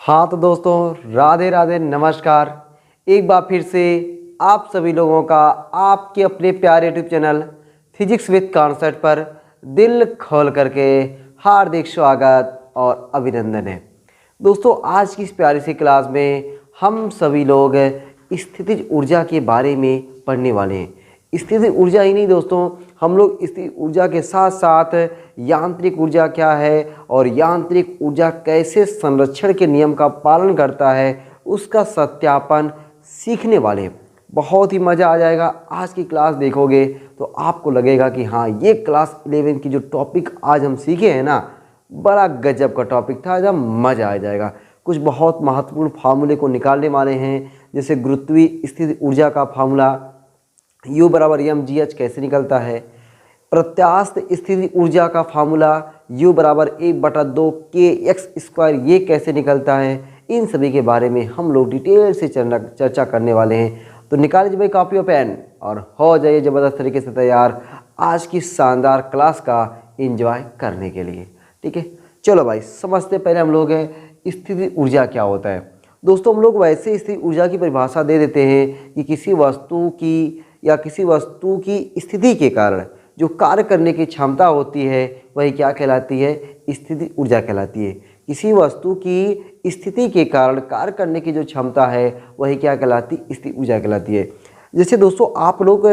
हाँ तो दोस्तों, राधे राधे, नमस्कार। एक बार फिर से आप सभी लोगों का आपके अपने प्यारे YouTube channel physics with concept पर दिल खोल करके हार्दिक स्वागत और अभिनंदन है। दोस्तों, आज की इस प्यारी सी क्लास में हम सभी लोग स्थितिज ऊर्जा के बारे में पढ़ने वाले हैं। स्थितिज ऊर्जा ही नहीं दोस्तों, हम लोग स्थितिज ऊर्जा के साथ साथ यांत्रिक ऊर्जा क्या है और यांत्रिक ऊर्जा कैसे संरक्षण के नियम का पालन करता है उसका सत्यापन सीखने वाले हैं। बहुत ही मज़ा आ जाएगा। आज की क्लास देखोगे तो आपको लगेगा कि हाँ, ये क्लास 11 की जो टॉपिक आज हम सीखे हैं ना, बड़ा गजब का टॉपिक था। जब मज़ा आ जाएगा। कुछ बहुत महत्वपूर्ण फार्मूले को निकालने वाले हैं, जैसे गुरुत्वीय स्थिति ऊर्जा का फार्मूला U बराबर mgh कैसे निकलता है, प्रत्यास्थ स्थिति ऊर्जा का फार्मूला U बराबर 1/2 kx² ये कैसे निकलता है। इन सभी के बारे में हम लोग डिटेल से चर्चा करने वाले हैं। तो निकाल लीजिए भाई कॉपी और पेन और हो जाइए ज़बरदस्त तरीके से तैयार आज की शानदार क्लास का एंजॉय करने के लिए। ठीक है, चलो भाई समझते पहले हम लोग स्थिति ऊर्जा क्या होता है। दोस्तों, हम लोग वैसे स्थिति ऊर्जा की परिभाषा दे देते हैं कि किसी वस्तु की स्थिति के कारण जो कार्य करने की क्षमता होती है वही क्या कहलाती है, स्थिति ऊर्जा कहलाती है। किसी वस्तु की स्थिति के कारण कार्य करने की जो क्षमता है वही क्या कहलाती, स्थिति ऊर्जा कहलाती है। जैसे दोस्तों, आप लोग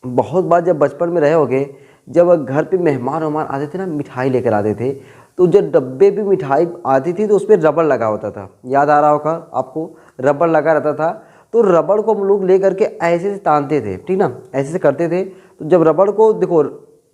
बहुत बार जब बचपन में रहे होगे, जब घर पे मेहमान आते थे ना, मिठाई लेकर आते थे, तो जब डब्बे पे मिठाई आती थी तो उसमें रबड़ लगा होता था। याद आ रहा होगा आपको, रबड़ लगा रहता था। तो रबड़ को हम लोग ले करके ऐसे से तानते थे, ठीक ना, ऐसे से करते थे। तो जब रबड़ को देखो,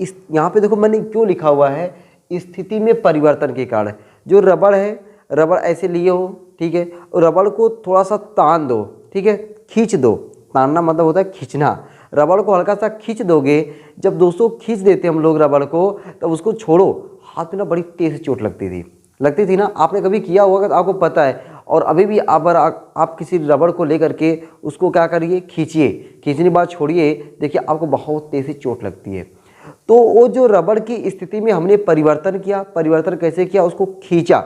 इस यहाँ पे देखो मैंने क्यों लिखा हुआ है, स्थिति में परिवर्तन के कारण। जो रबड़ है, रबड़ ऐसे लिए हो, ठीक है, और रबड़ को थोड़ा सा तान दो, ठीक है, खींच दो। तानना मतलब होता है खींचना। रबड़ को हल्का सा खींच दोगे। जब दोस्तों खींच देते हम लोग रबड़ को, तब उसको छोड़ो, हाथ में ना बड़ी तेज चोट लगती थी ना। आपने कभी किया होगा तो आपको पता है। और अभी भी आप किसी रबड़ को लेकर के उसको क्या करिए, खींचिए, खींचने के बाद छोड़िए, देखिए आपको बहुत तेज से चोट लगती है। तो वो जो रबड़ की स्थिति में हमने परिवर्तन किया, परिवर्तन कैसे किया, उसको खींचा,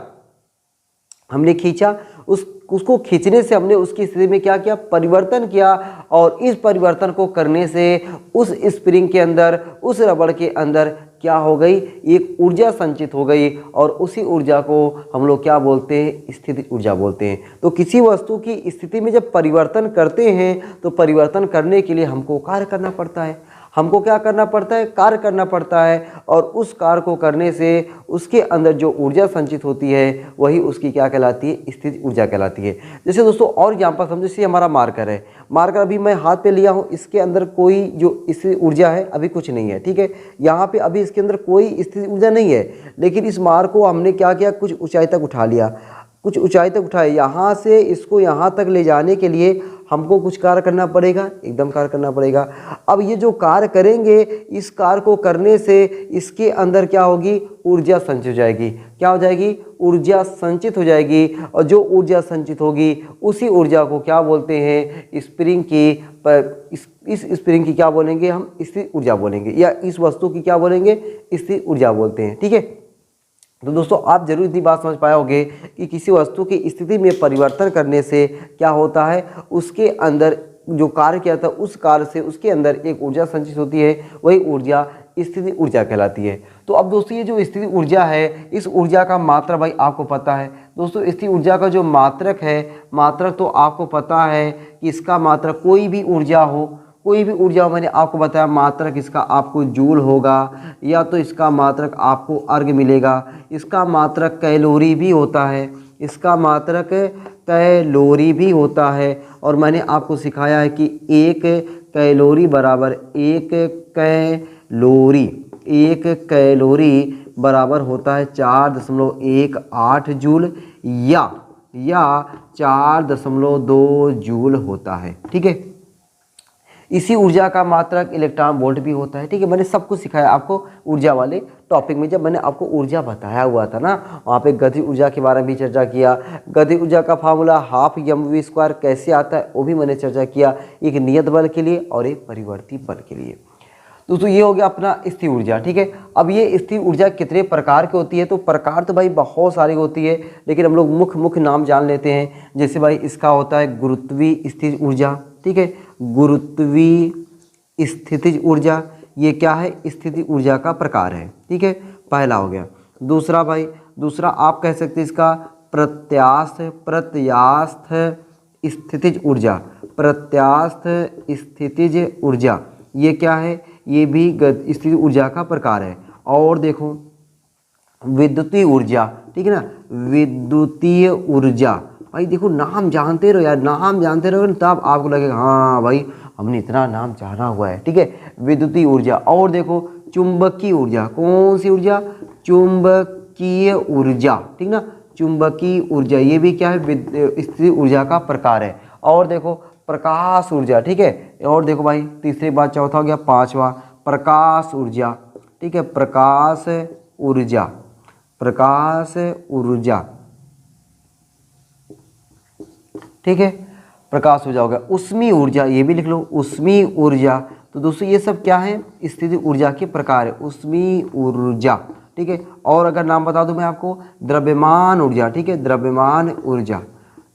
हमने खींचा, उसको खींचने से हमने उसकी स्थिति में क्या किया, परिवर्तन किया। और इस परिवर्तन को करने से उस स्प्रिंग के अंदर, उस रबड़ के अंदर क्या हो गई, एक ऊर्जा संचित हो गई। और उसी ऊर्जा को हम लोग क्या बोलते हैं, स्थिति ऊर्जा बोलते हैं। तो किसी वस्तु की स्थिति में जब परिवर्तन करते हैं तो परिवर्तन करने के लिए हमको कार्य करना पड़ता है। हमको क्या करना पड़ता है, कार्य करना पड़ता है। और उस कार्य को करने से उसके अंदर जो ऊर्जा संचित होती है वही उसकी क्या कहलाती है, स्थिति ऊर्जा कहलाती है। जैसे दोस्तों और एग्जाम्पल समझो, जैसे हमारा मार्कर है, मार्कर अभी मैं हाथ पे लिया हूँ, इसके अंदर कोई जो स्थिति ऊर्जा है अभी कुछ नहीं है, ठीक है। यहाँ पे अभी इसके अंदर कोई स्थिति ऊर्जा नहीं है, लेकिन इस मार्क को हमने क्या किया, कुछ ऊंचाई तक उठा लिया, कुछ ऊंचाई तक उठाए। यहाँ से इसको यहाँ तक ले जाने के लिए हमको कुछ कार्य करना पड़ेगा, एकदम कार्य करना पड़ेगा। अब ये जो कार्य करेंगे, इस कार्य को करने से इसके अंदर क्या होगी, ऊर्जा संचित हो जाएगी। क्या हो जाएगी, ऊर्जा संचित हो जाएगी। और जो ऊर्जा संचित होगी उसी ऊर्जा को क्या बोलते हैं, स्प्रिंग की, इस स्प्रिंग की क्या बोलेंगे हम, स्थिति ऊर्जा बोलेंगे, या इस वस्तु की क्या बोलेंगे, स्थिति ऊर्जा बोलते हैं, ठीक है। तो दोस्तों, आप जरूर इतनी बात समझ पाए होंगे कि किसी वस्तु की स्थिति में परिवर्तन करने से क्या होता है, उसके अंदर जो कार्य किया था उस कार्य से उसके अंदर एक ऊर्जा संचित होती है, वही ऊर्जा स्थिति ऊर्जा कहलाती है। तो अब दोस्तों, ये जो स्थिति ऊर्जा है, इस ऊर्जा का मात्रक भाई आपको पता है। दोस्तों, स्थिति ऊर्जा का जो मात्रक है, मात्रक तो आपको पता है कि इसका मात्रक कोई भी ऊर्जा हो, कोई भी ऊर्जा, मैंने आपको बताया मात्रक इसका आपको जूल होगा, या तो इसका मात्रक आपको अर्ग मिलेगा। इसका मात्रक कैलोरी भी होता है, इसका मात्रक कैलोरी भी होता है। और मैंने आपको सिखाया है कि एक कैलोरी बराबर एक कैलोरी बराबर होता है 4.18 जूल या 4.2 जूल होता है, ठीक है। इसी ऊर्जा का मात्रक इलेक्ट्रॉन वोल्ट भी होता है, ठीक है। मैंने सब कुछ सिखाया आपको ऊर्जा वाले टॉपिक में। जब मैंने आपको ऊर्जा बताया हुआ था ना, वहाँ पे गति ऊर्जा के बारे में भी चर्चा किया। गति ऊर्जा का फार्मूला 12mv² कैसे आता है वो भी मैंने चर्चा किया, एक नियत बल के लिए और एक परिवर्ती बल के लिए। दोस्तों ये हो गया अपना स्थिर ऊर्जा, ठीक है। अब ये स्थिर ऊर्जा कितने प्रकार की होती है, तो प्रकार तो भाई बहुत सारी होती है, लेकिन हम लोग मुख्य मुख्य नाम जान लेते हैं। जैसे भाई इसका होता है गुरुत्वीय स्थिर ऊर्जा, ठीक है, गुरुत्वीय स्थितिज ऊर्जा, ये क्या है, स्थिति ऊर्जा का प्रकार है, ठीक है, पहला हो गया। दूसरा भाई, दूसरा आप कह सकते हैं इसका प्रत्यास्थ स्थितिज ऊर्जा, प्रत्यास्थ स्थितिज ऊर्जा, ये क्या है, ये भी स्थिति ऊर्जा का प्रकार है। और देखो विद्युतीय ऊर्जा, ठीक है ना, विद्युतीय ऊर्जा, भाई देखो नाम जानते रहो यार, नाम जानते रहो तब आपको लगेगा हाँ भाई हमने इतना नाम जाना हुआ है, ठीक है, विद्युतीय ऊर्जा। और देखो चुंबकीय ऊर्जा, कौन सी ऊर्जा, चुंबकीय ऊर्जा, ठीक ना, चुंबकीय ऊर्जा, ये भी क्या है, स्थिर ऊर्जा का प्रकार है। और देखो प्रकाश ऊर्जा, ठीक है। और देखो भाई तीसरी बात, चौथा हो गया, पांचवा प्रकाश ऊर्जा, ठीक है, प्रकाश ऊर्जा, प्रकाश ऊर्जा, ठीक है, प्रकाश ऊर्जा हो गया। उष्मीय ऊर्जा, ये भी लिख लो, उष्मीय ऊर्जा। तो दोस्तों ये सब क्या है, स्थिति ऊर्जा के प्रकार है, उष्मीय ऊर्जा, ठीक है। और अगर नाम बता दूं मैं आपको, द्रव्यमान ऊर्जा, ठीक है, द्रव्यमान ऊर्जा,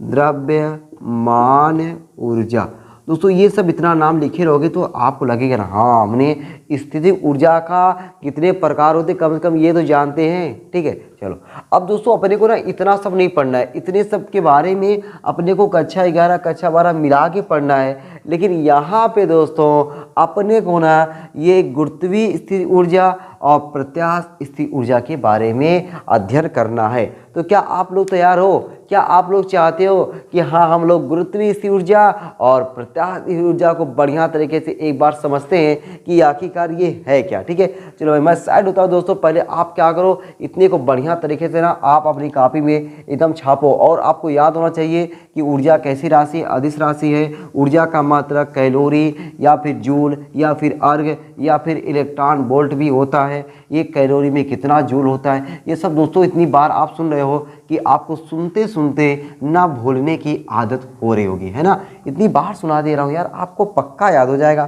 द्रव्यमान ऊर्जा। दोस्तों ये सब इतना नाम लिखे रहोगे तो आपको लगेगा ना हाँ हमने स्थिति ऊर्जा का कितने प्रकार होते कम से कम ये तो जानते हैं, ठीक है। चलो अब दोस्तों अपने को ना इतना सब नहीं पढ़ना है, इतने सब के बारे में अपने को कक्षा 11 कक्षा 12 मिला के पढ़ना है। लेकिन यहाँ पे दोस्तों अपने को ना ये गुरुत्वीय स्थिर ऊर्जा और प्रत्यास्थ स्थिर ऊर्जा के बारे में अध्ययन करना है। तो क्या आप लोग तैयार हो, क्या आप लोग चाहते हो कि हाँ हम लोग गुरुत्वीय स्थिर ऊर्जा और प्रत्यास्थ स्थिर ऊर्जा को बढ़िया तरीके से एक बार समझते हैं कि आखिरकार ये है क्या, ठीक है। चलो भाई मैं साइड होता हूँ दोस्तों, पहले आप क्या करो, इतने को बढ़िया तरीके से ना आप अपनी कॉपी में एकदम छापो। और आपको याद होना चाहिए कि ऊर्जा कैसी राशि, अदिश राशि है, ऊर्जा का मात्रक कैलोरी या फिर जूल या फिर अर्ग या फिर इलेक्ट्रॉन वोल्ट भी होता है। ये कैलोरी में कितना जूल होता है, ये सब दोस्तों इतनी बार आप सुन रहे हो कि आपको सुनते सुनते ना भूलने की आदत हो रही होगी, है ना। इतनी बार सुना दे रहा हूँ यार, आपको पक्का याद हो जाएगा,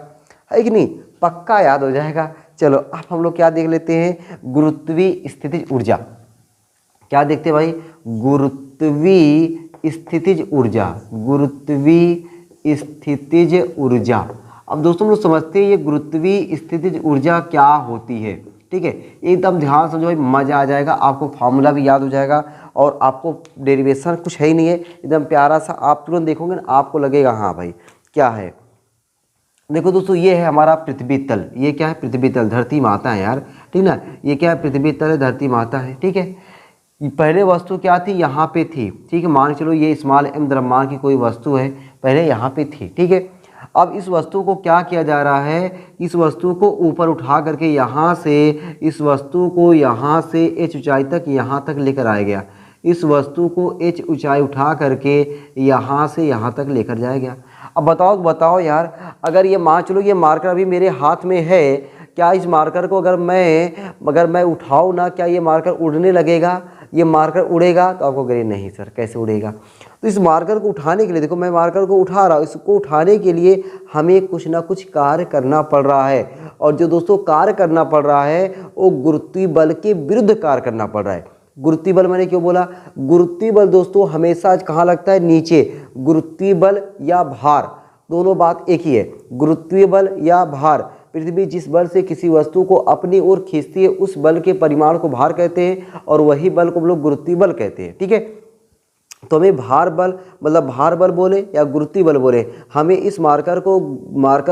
है कि नहीं, पक्का याद हो जाएगा। चलो अब हम लोग क्या देख लेते हैं, गुरुत्वीय स्थितिज ऊर्जा। क्या देखते हैं भाई, गुरुत्वीय स्थितिज ऊर्जा, गुरुत्वीय स्थितिज ऊर्जा। अब दोस्तों हम लोग समझते हैं ये गुरुत्वीय स्थितिज ऊर्जा क्या होती है, ठीक है। एकदम ध्यान समझो भाई, मजा आ जाएगा, आपको फार्मूला भी याद हो जाएगा और आपको डेरिवेशन कुछ है ही नहीं है, एकदम प्यारा सा आप तुरंत देखोगे ना आपको लगेगा हाँ भाई क्या है। देखो दोस्तों ये है हमारा पृथ्वी तल, ये क्या है, पृथ्वी तल, धरती माता है यार, ठीक ना, ये क्या है, पृथ्वी तल है, धरती माता है, ठीक है। पहले वस्तु क्या थी, यहाँ पे थी, ठीक है, मान चलो ये स्मॉल m द्रव्यमान की कोई वस्तु है, पहले यहाँ पे थी, ठीक है। अब इस वस्तु को क्या किया जा रहा है, इस वस्तु को ऊपर उठा करके यहाँ से, इस वस्तु को यहाँ से h ऊंचाई तक यहाँ तक लेकर आया गया, इस वस्तु को h ऊंचाई उठा करके यहाँ से यहाँ तक लेकर जाया गया। अब बताओ यार, अगर ये मान चलो ये मार्कर अभी मेरे हाथ में है, क्या इस मार्कर को अगर मैं उठाऊँ ना, क्या ये मार्कर उड़ने लगेगा, ये मार्कर उड़ेगा? तो आपको कहिए नहीं सर कैसे उड़ेगा। तो इस मार्कर को उठाने के लिए, देखो मैं मार्कर को उठा रहा हूँ, इसको उठाने के लिए हमें कुछ ना कुछ कार्य करना पड़ रहा है। और जो दोस्तों कार्य करना पड़ रहा है वो गुरुत्वीय बल के विरुद्ध कार्य करना पड़ रहा है। गुरुत्वीय बल मैंने क्यों बोला, गुरुत्वीय बल दोस्तों हमेशा कहाँ लगता है, नीचे। गुरुत्वीय बल या भार दोनों बात एक ही है, गुरुत्वीय बल या भार। पृथ्वी जिस बल से किसी वस्तु को अपनी ओर खींचती है उस बल के परिमाण को भार कहते हैं और वही बल को हम लोग गुरुत्वीय बल कहते हैं, ठीक है। तो हमें भार बल मतलब भार बल बोले या गुरुत्वीय बल बोले, हमें इस मार्कर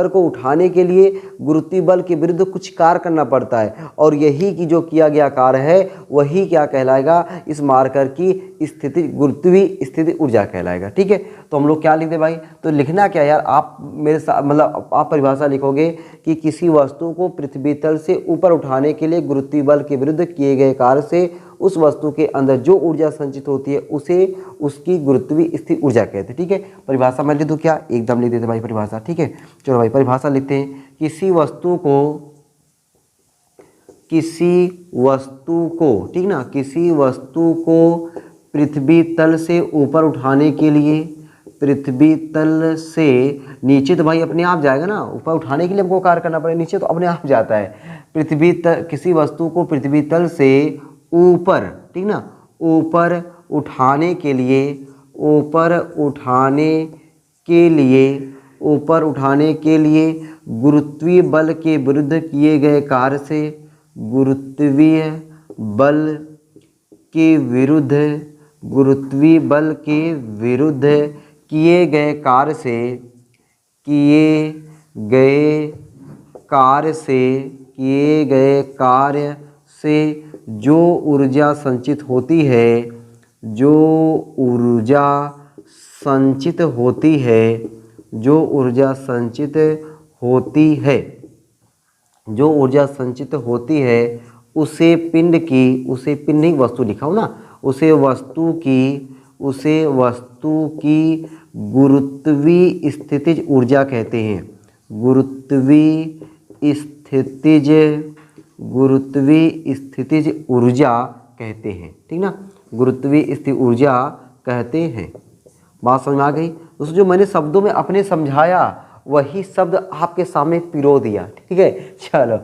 को उठाने के लिए गुरुत्वीय बल के विरुद्ध कुछ कार्य करना पड़ता है। और यही की जो किया गया कार्य है वही क्या कहलाएगा, इस मार्कर की स्थिति गुरुत्वीय स्थिति ऊर्जा कहलाएगा, ठीक है। तो हम लोग क्या लिखते भाई, तो लिखना क्या यार, आप मेरे साथ मतलब आप परिभाषा लिखोगे कि किसी वस्तु को पृथ्वी तल से ऊपर उठाने के लिए गुरुत्वीय बल के विरुद्ध किए गए कार्य से उस वस्तु के अंदर जो ऊर्जा संचित होती है उसे उसकी गुरुत्वीय स्थिर ऊर्जा कहते हैं, ठीक है। परिभाषा मैं लिख दूँ क्या, एकदम लिख देते भाई परिभाषा, ठीक है। चलो भाई परिभाषा लिखते हैं, किसी वस्तु को ठीक ना, किसी वस्तु को पृथ्वी तल से ऊपर उठाने के लिए पृथ्वी तल से नीचे तो भाई अपने आप जाएगा ना, ऊपर उठाने के लिए हमको कार्य करना पड़ेगा, नीचे तो अपने आप जाता है। पृथ्वी तल, किसी वस्तु को पृथ्वी तल से ऊपर, ठीक ना, ऊपर उठाने के लिए, ऊपर उठाने के लिए, ऊपर उठाने के लिए गुरुत्वीय बल के विरुद्ध किए गए कार्य से, गुरुत्वीय बल के विरुद्ध, गुरुत्वीय बल के विरुद्ध किए गए कार्य से, किए गए कार्य से, किए गए कार्य से जो ऊर्जा संचित होती है, जो ऊर्जा संचित होती है, जो ऊर्जा संचित होती है, जो ऊर्जा संचित होती है उसे पिंड की, उसे पिंड नहीं वस्तु लिखा हूँ ना, उसे वस्तु की, उसे वस्तु की गुरुत्वीय स्थितिज ऊर्जा कहते हैं। गुरुत्वीय स्थितिज, गुरुत्वीय स्थितिज ऊर्जा कहते हैं, ठीक ना, गुरुत्वीय स्थितिज ऊर्जा कहते हैं। बात समझ में आ गई दोस्तों? जो मैंने शब्दों में अपने समझाया वही शब्द आपके सामने पिरो दिया, ठीक है। चलो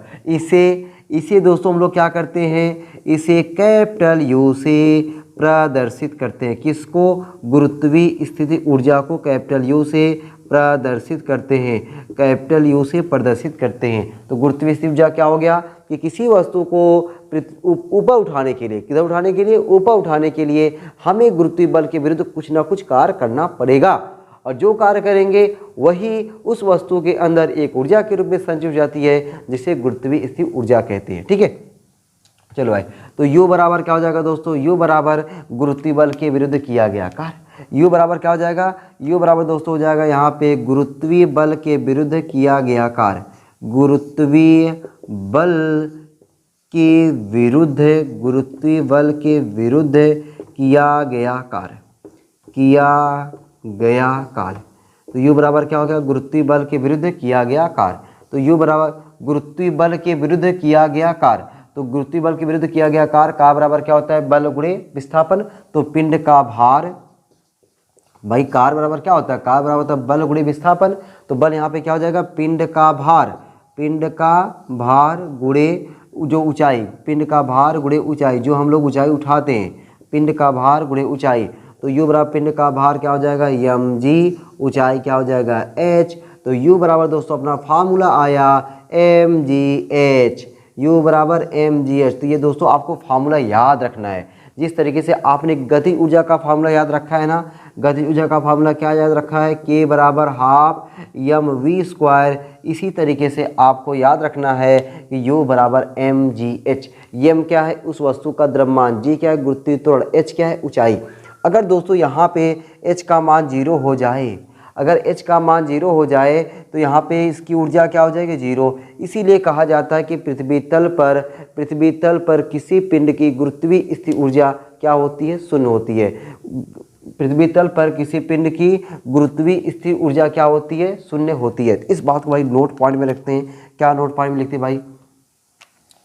इसे दोस्तों हम लोग क्या करते हैं, इसे कैपिटल यू से प्रदर्शित करते हैं। किसको? गुरुत्वीय स्थिति ऊर्जा को कैपिटल यू से प्रदर्शित करते हैं, कैपिटल यू से प्रदर्शित करते हैं। तो गुरुत्वीय स्थिति ऊर्जा क्या हो गया कि किसी वस्तु को ऊपर उठाने के लिए, किधर उठाने के लिए? ऊपर उठाने के लिए हमें गुरुत्वीय बल के विरुद्ध कुछ ना कुछ कार्य करना पड़ेगा, और जो कार्य करेंगे वही उस वस्तु के अंदर एक ऊर्जा के रूप में संचित हो जाती है, जिसे गुरुत्वीय स्थिति ऊर्जा कहते हैं, ठीक है। चलो भाई, तो U बराबर क्या हो जाएगा दोस्तों? U बराबर गुरुत्वीय बल के विरुद्ध किया गया कार्य। U बराबर क्या हो जाएगा? U बराबर दोस्तों हो जाएगा यहाँ पे गुरुत्वीय बल के विरुद्ध किया गया कार्य, गुरुत्वीय बल के विरुद्ध, गुरुत्वीय बल के विरुद्ध किया गया कार्य, किया गया कार्य। तो U बराबर क्या हो गया? गुरुत्वीय बल के विरुद्ध किया गया कार्य। तो U बराबर गुरुत्वीय बल के विरुद्ध किया गया कार्य, तो गुरुत्वीय बल के विरुद्ध किया गया कार्य का बराबर क्या होता है? बल गुणे विस्थापन। तो पिंड का भार, भाई कार बराबर क्या होता है? कार बराबर होता है बल गुणे विस्थापन। तो बल यहाँ पे क्या हो जाएगा? पिंड का भार, पिंड का भार गुणे जो ऊंचाई, पिंड का भार गुणे ऊंचाई, जो हम लोग ऊंचाई उठाते हैं, पिंड का भार गुणे ऊंचाई। तो U बराबर पिंड का भार क्या हो जाएगा? mg, ऊंचाई क्या हो जाएगा? h। तो U बराबर दोस्तों अपना फार्मूला आया mgh, U बराबर mgh। तो ये दोस्तों आपको फार्मूला याद रखना है। जिस तरीके से आपने गतिज ऊर्जा का फार्मूला याद रखा है ना, गतिज ऊर्जा का फार्मूला क्या याद रखा है? K बराबर हाफ mv²। इसी तरीके से आपको याद रखना है कि U बराबर mgh। m क्या है? उस वस्तु का द्रव्यमान, g क्या है? गुरुत्वीय त्वरण, h क्या है? ऊंचाई। अगर दोस्तों यहाँ पे h का मान 0 हो जाए, अगर h का मान 0 हो जाए तो यहाँ पे इसकी ऊर्जा क्या हो जाएगी? 0। इसीलिए कहा जाता है कि पृथ्वी तल पर किसी पिंड की गुरुत्वीय स्थिति ऊर्जा क्या होती है? शून्य होती है। पृथ्वी तल पर किसी पिंड की गुरुत्वीय स्थिति ऊर्जा क्या होती है? शून्य होती है। इस बात को भाई नोट पॉइंट में रखते हैं। क्या नोट पॉइंट में लिखते हैं भाई?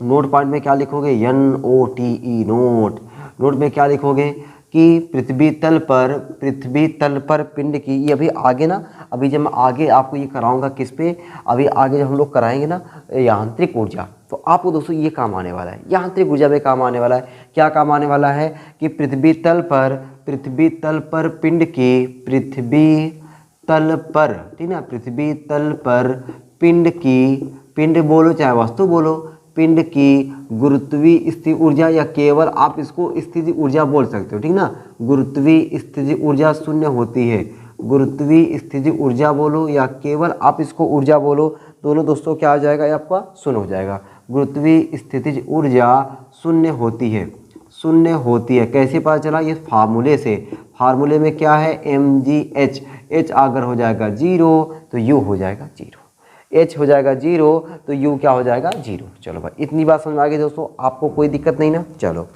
नोट पॉइंट में क्या लिखोगे? NOTE, note. नोट में क्या लिखोगे कि पृथ्वी तल पर पिंड की, ये अभी आगे ना, अभी जब मैं आगे आपको ये कराऊंगा किस पे, अभी आगे जब हम लोग कराएंगे ना यांत्रिक ऊर्जा, तो आपको दोस्तों ये काम आने वाला है, यांत्रिक ऊर्जा में काम आने वाला है। क्या काम आने वाला है कि पृथ्वी तल पर पिंड की, पृथ्वी तल पर, ठीक ना, पृथ्वी तल पर पिंड की, पिंड बोलो चाहे वस्तु बोलो, पिंड की गुरुत्वीय स्थिति ऊर्जा, या केवल आप इसको स्थिति ऊर्जा बोल सकते हो, ठीक ना, गुरुत्वीय स्थिति ऊर्जा शून्य होती है। गुरुत्वीय स्थिति ऊर्जा बोलो या केवल आप इसको ऊर्जा बोलो, दोनों दोस्तों क्या आ जाएगा? ये आपका शून्य हो जाएगा। गुरुत्वीय स्थितिज ऊर्जा शून्य होती है, शून्य होती है। कैसे पता चला? ये फार्मूले से। फार्मूले में क्या है? mgh, h अगर हो जाएगा 0 तो U हो जाएगा 0, h हो जाएगा 0 तो U क्या हो जाएगा? 0। चलो भाई, इतनी बात समझ आ गई दोस्तों? आपको कोई दिक्कत नहीं ना? चलो,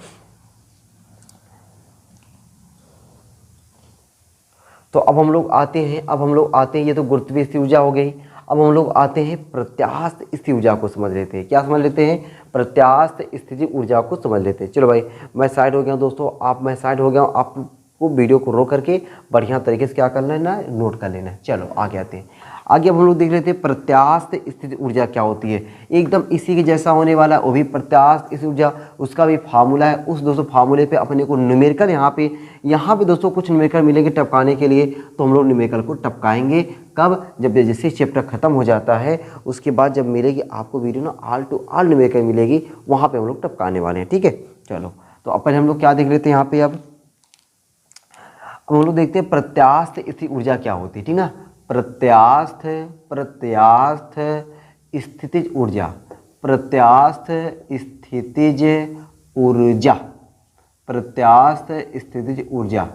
तो अब हम लोग आते हैं, ये तो गुरुत्वीय स्थिति ऊर्जा हो गई। अब हम लोग आते हैं प्रत्यास्थ स्थिति ऊर्जा को समझ लेते हैं। क्या समझ लेते हैं? प्रत्यास्थ स्थिति ऊर्जा को समझ लेते हैं। चलो भाई, मैं साइड हो गया हूँ दोस्तों, मैं साइड हो गया हूँ, आप को वीडियो को रोक करके बढ़िया तरीके से क्या कर लेना है, नोट कर लेना है। चलो आगे आते हैं। आगे अब हम लोग देख लेते हैं प्रत्यास्थ स्थिति ऊर्जा क्या होती है। एकदम इसी के जैसा होने वाला है, वो भी प्रत्यास्थ स्थिति ऊर्जा, उसका भी फार्मूला है। उस दोस्तों फार्मूले पे अपने को न्यूमेरिकल यहाँ पे दोस्तों कुछ न्यूमेरिकल मिलेंगे टपकाने के लिए, तो हम लोग न्यूमेरिकल को टपकाएंगे कब, जब जैसे चैप्टर खत्म हो जाता है उसके बाद जब मिलेगी आपको वीडियो ना ऑल टू ऑल न्यूमेरिकल मिलेगी, वहाँ पर हम लोग टपकाने वाले हैं। ठीक है, चलो तो अपन हम लोग क्या देख लेते हैं यहाँ पे। अब हम लोग देखते हैं प्रत्यास्थ स्थिति ऊर्जा क्या होती है। ठीक है, प्रत्यास्थ स्थितिज ऊर्जा, प्रत्यास्थ स्थितिज ऊर्जा, प्रत्यास्थ स्थितिज ऊर्जा,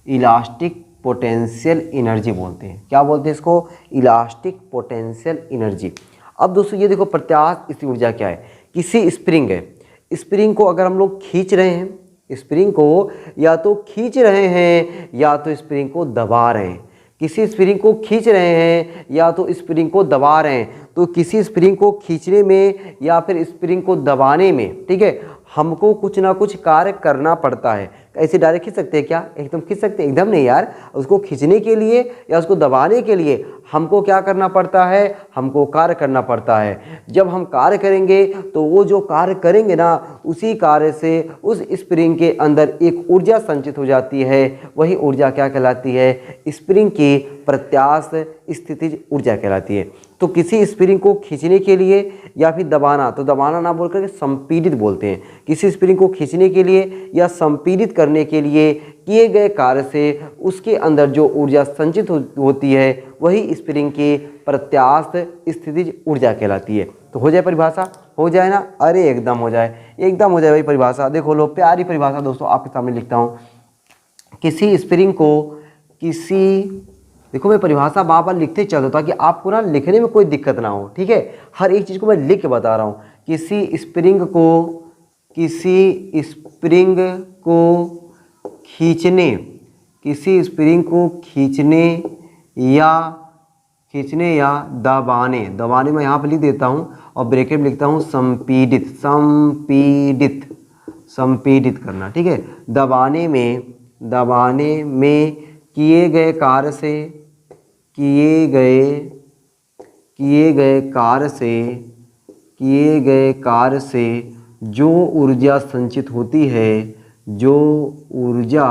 इलास्टिक पोटेंशियल एनर्जी बोलते हैं। क्या बोलते हैं इसको, इलास्टिक पोटेंशियल एनर्जी। अब दोस्तों ये देखो प्रत्यास्थ स्थितिज ऊर्जा क्या है। किसी स्प्रिंग है, स्प्रिंग को अगर हम लोग खींच रहे हैं, स्प्रिंग को या तो खींच रहे हैं या तो स्प्रिंग को दबा रहे हैं, किसी स्प्रिंग को खींच रहे हैं या तो स्प्रिंग को दबा रहे हैं, तो किसी स्प्रिंग को खींचने में या फिर स्प्रिंग को दबाने में, ठीक है, हमको कुछ ना कुछ कार्य करना पड़ता है। ऐसे डायरेक्ट खींच सकते हैं क्या, एकदम खींच सकते हैं? एकदम नहीं यार। उसको खींचने के लिए या उसको दबाने के लिए हमको क्या करना पड़ता है, हमको कार्य करना पड़ता है। जब हम कार्य करेंगे तो वो जो कार्य करेंगे ना, उसी कार्य से उस स्प्रिंग के अंदर एक ऊर्जा संचित हो जाती है। वही ऊर्जा क्या कहलाती है, स्प्रिंग की प्रत्यास्थ स्थितिज ऊर्जा कहलाती है। तो किसी स्प्रिंग को खींचने के लिए या फिर दबाना, तो दबाना ना बोल करके संपीड़ित बोलते हैं। किसी स्प्रिंग को खींचने के लिए या संपीड़ित करने के लिए किए गए कार्य से उसके अंदर जो ऊर्जा संचित होती है वही स्प्रिंग की प्रत्यास्थ स्थितिज ऊर्जा कहलाती है। तो हो जाए परिभाषा, हो जाए ना, अरे एकदम हो जाए, एकदम हो जाए भाई परिभाषा। देखो लो, प्यारी परिभाषा दोस्तों आपके सामने लिखता हूँ। किसी स्प्रिंग को देखो मैं परिभाषा बार बार लिखते चलता ताकि आपको ना लिखने में कोई दिक्कत ना हो। ठीक है, हर एक चीज़ को मैं लिख के बता रहा हूँ। किसी स्प्रिंग को खींचने या दबाने मैं यहाँ पे लिख देता हूँ और ब्रैकेट में लिखता हूँ संपीड़ित करना। ठीक है, दबाने में किए गए कार्य से जो ऊर्जा संचित होती है, जो ऊर्जा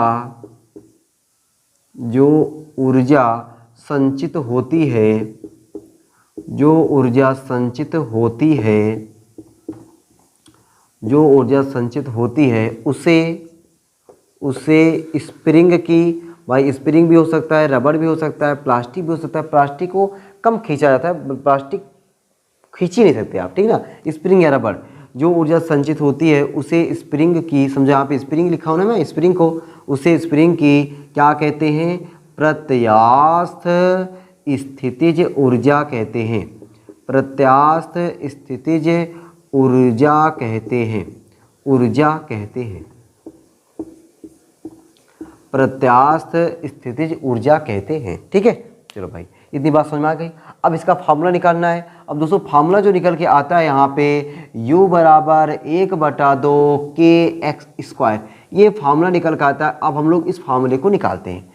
संचित होती है उसे स्प्रिंग की, भाई स्प्रिंग भी हो सकता है, रबड़ भी हो सकता है, प्लास्टिक भी हो सकता है। प्लास्टिक को कम खींचा जाता है, प्लास्टिक खींच ही नहीं सकते आप, ठीक है ना। स्प्रिंग या रबड़ जो ऊर्जा संचित होती है उसे स्प्रिंग की, समझो यहाँ पे स्प्रिंग लिखा हूँ ना मैं, स्प्रिंग को, उसे स्प्रिंग की क्या कहते हैं, प्रत्यास्थ स्थितिज ऊर्जा कहते हैं। प्रत्यास्थ स्थितिज ऊर्जा कहते हैं, प्रत्यास्थ स्थितिज ऊर्जा कहते हैं। ठीक है, चलो भाई इतनी बात समझ में आ गई। अब इसका फार्मूला निकालना है। अब दोस्तों फार्मूला जो निकल के आता है यहाँ पे u बराबर 1/2 kx², ये फार्मूला निकल के आता है। अब हम लोग इस फार्मूले को निकालते हैं,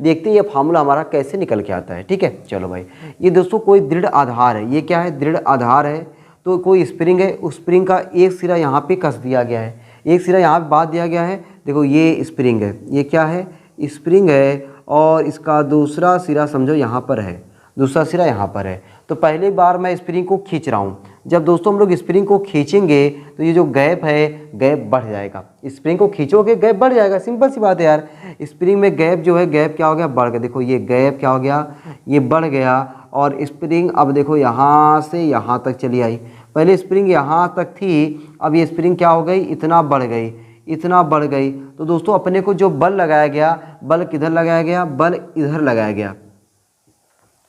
देखते हैं ये फार्मूला हमारा कैसे निकल के आता है। ठीक है, चलो भाई, ये दोस्तों कोई दृढ़ आधार है, ये क्या है, दृढ़ आधार है। तो कोई स्प्रिंग है, उस स्प्रिंग का एक सिरा यहाँ पे कस दिया गया है, एक सिरा यहाँ पे बांध दिया गया है। देखो ये स्प्रिंग है, ये क्या है, स्प्रिंग है, और इसका दूसरा सिरा समझो यहाँ पर है, दूसरा सिरा यहाँ पर है। तो पहले बार मैं स्प्रिंग को खींच रहा हूँ। जब दोस्तों हम लोग स्प्रिंग को खींचेंगे तो ये जो गैप है, गैप बढ़ जाएगा। स्प्रिंग को खींचोगे गैप बढ़ जाएगा, सिंपल सी बात है यार। स्प्रिंग में गैप जो है, गैप क्या हो गया, बढ़ गया। देखो ये गैप क्या हो गया, ये बढ़ गया। और स्प्रिंग अब देखो यहाँ से यहाँ तक चली आई। पहले स्प्रिंग यहाँ तक थी, अब ये स्प्रिंग क्या हो गई, इतना बढ़ गई। तो दोस्तों अपने को जो बल लगाया गया, बल किधर लगाया गया, बल इधर लगाया गया।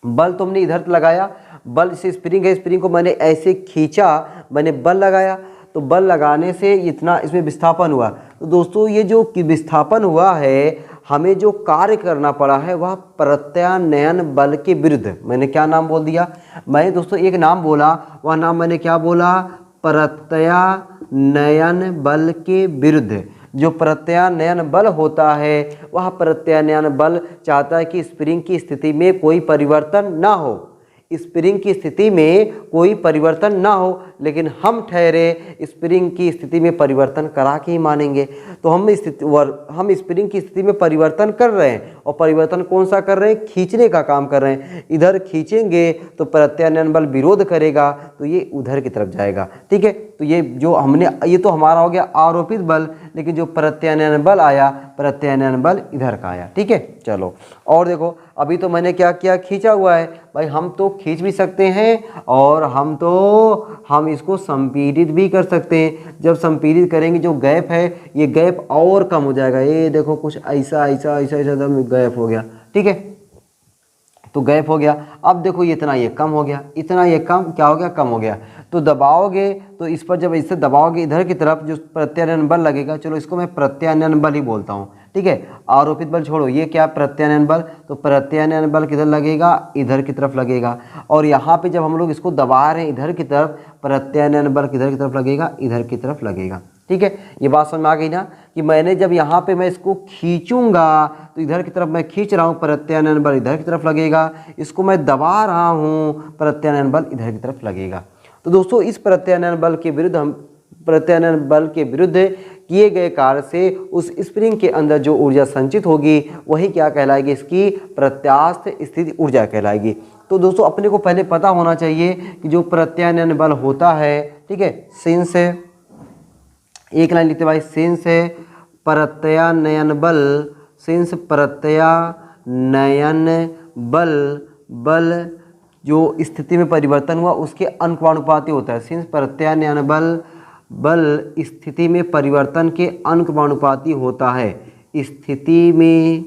बल तुमने इधर लगाया, बल से स्प्रिंग है, स्प्रिंग को मैंने ऐसे खींचा, मैंने बल लगाया, तो बल लगाने से इतना इसमें विस्थापन हुआ। तो दोस्तों ये जो विस्थापन हुआ है, हमें जो कार्य करना पड़ा है वह प्रत्यानयन बल के विरुद्ध। मैंने क्या नाम बोल दिया, मैंने दोस्तों एक नाम बोला, वह नाम मैंने क्या बोला, प्रत्यानयन बल के विरुद्ध। जो प्रत्यानयन बल होता है वह प्रत्यानयन बल चाहता है कि स्प्रिंग की स्थिति में कोई परिवर्तन ना हो, स्प्रिंग की स्थिति में कोई परिवर्तन ना हो, लेकिन हम ठहरे स्प्रिंग की स्थिति में परिवर्तन करा के ही मानेंगे। तो हम स्प्रिंग की स्थिति में परिवर्तन कर रहे हैं, और परिवर्तन कौन सा कर रहे हैं? खींचने का काम कर रहे हैं। इधर खींचेंगे तो प्रत्यानयन बल विरोध करेगा, तो ये उधर की तरफ जाएगा। ठीक है, तो ये जो हमने, ये तो हमारा हो गया आरोपित बल, लेकिन जो प्रत्यानयन बल आया, प्रत्यानयन बल इधर का आया। ठीक है, चलो और देखो, अभी तो मैंने क्या किया, खींचा हुआ है भाई, हम तो खींच भी सकते हैं और हम इसको संपीड़ित भी कर सकते हैं। जब संपीड़ित करेंगे जो गैप है, ये गैप और कम हो जाएगा। ये देखो कुछ ऐसा ऐसा ऐसा ऐसा दम गैप हो गया। ठीक है, तो गैप हो गया। अब देखो ये इतना, ये कम हो गया, इतना ये कम क्या हो गया, कम हो गया। तो दबाओगे तो इस पर, जब इससे दबाओगे इधर की तरफ जो प्रत्यानयन बल लगेगा, चलो इसको मैं प्रत्यानयन बल ही बोलता हूँ। ठीक है, आरोपित बल छोड़ो, ये क्या प्रत्यानयन बल, तो प्रत्यानयन बल किधर लगेगा, इधर की तरफ लगेगा। और यहाँ पे जब हम लोग इसको दबा रहे हैं इधर की तरफ, प्रत्यानयन बल किधर की तरफ लगेगा, इधर की तरफ लगेगा। ठीक है, ये बात समझ में आ गई ना, कि मैंने जब यहाँ पे मैं इसको खींचूंगा तो इधर की तरफ मैं खींच रहा हूँ, प्रत्यानयन बल इधर की तरफ लगेगा। इसको मैं दबा रहा हूँ, प्रत्यानयन बल इधर की तरफ लगेगा। तो दोस्तों इस प्रत्यानयन बल के विरुद्ध, हम प्रत्यानयन बल के विरुद्ध किए गए कार्य से उस स्प्रिंग के अंदर जो ऊर्जा संचित होगी वही क्या कहलाएगी, इसकी प्रत्यास्थ स्थिति ऊर्जा कहलाएगी। तो दोस्तों अपने को पहले पता होना चाहिए कि जो प्रत्यानयन बल होता है, ठीक है, सिंस है, एक लाइन लिखते भाई, सिंस है प्रत्यानयन बल, सिंस प्रत्यानयन बल जो स्थिति में परिवर्तन हुआ उसके अनुपाती होता है। सिंस प्रत्यानयन बल स्थिति में परिवर्तन के अनुपाती होता है। स्थिति में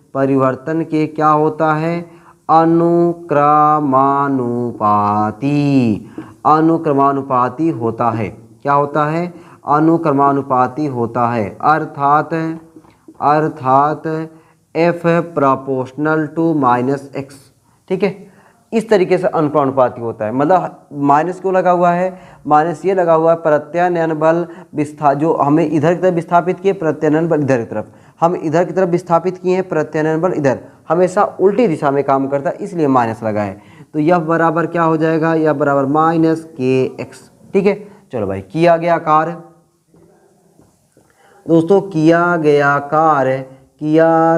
परिवर्तन के क्या होता है, अनुक्रमानुपाती होता है। क्या होता है, अनुक्रमानुपाती होता है। अर्थात f प्रोपोर्शनल टू -x। ठीक है, इस तरीके से अनुक्रमानुपाती होता है। मतलब माइनस क्यों लगा हुआ है, माइनस ये लगा हुआ है प्रत्यानयन बल जो हमें इधर की तरफ विस्थापित किए, प्रत्यानयन बल इधर की तरफ, हम इधर की तरफ विस्थापित किए हैं, प्रत्यानयन बल इधर, हमेशा उल्टी दिशा में काम करता है, इसलिए माइनस लगा है। तो यह बराबर क्या हो जाएगा, यह बराबर -kx। ठीक है, चलो भाई, किया गया कार्य दोस्तों, किया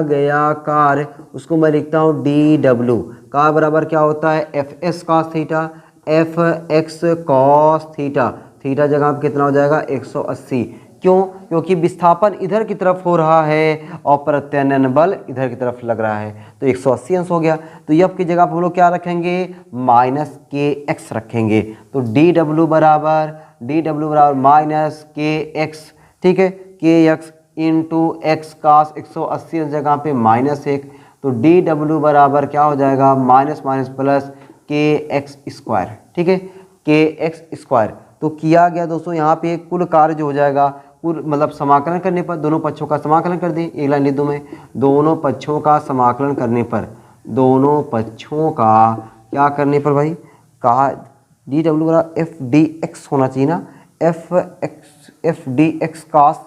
गया कार्य उसको मैं लिखता हूँ dw का बराबर क्या होता है, fs cos theta, fx cos theta, theta जगह पे कितना हो जाएगा 180। क्यों, क्योंकि विस्थापन इधर की तरफ हो रहा है और प्रत्यानयन बल इधर की तरफ लग रहा है, तो 180 अंश हो गया। तो यह की जगह पर हम लोग क्या रखेंगे, -kx रखेंगे। तो dw बराबर -kx। ठीक है, kx इंटू एक्स कास 180 जगह पे -1, तो dw बराबर क्या हो जाएगा, माइनस प्लस kx स्क्वायर। ठीक है, kx स्क्वायर। तो किया गया दोस्तों यहाँ पे कुल कार्य जो हो जाएगा, कुल मतलब समाकलन करने पर, दोनों पक्षों का समाकलन कर दें, एक लाइन लिख दूँ मैं, दोनों पक्षों का समाकलन करने पर, दोनों पक्षों का क्या करने पर भाई, कहा dw बराबर f dx होना चाहिए ना, f dx कास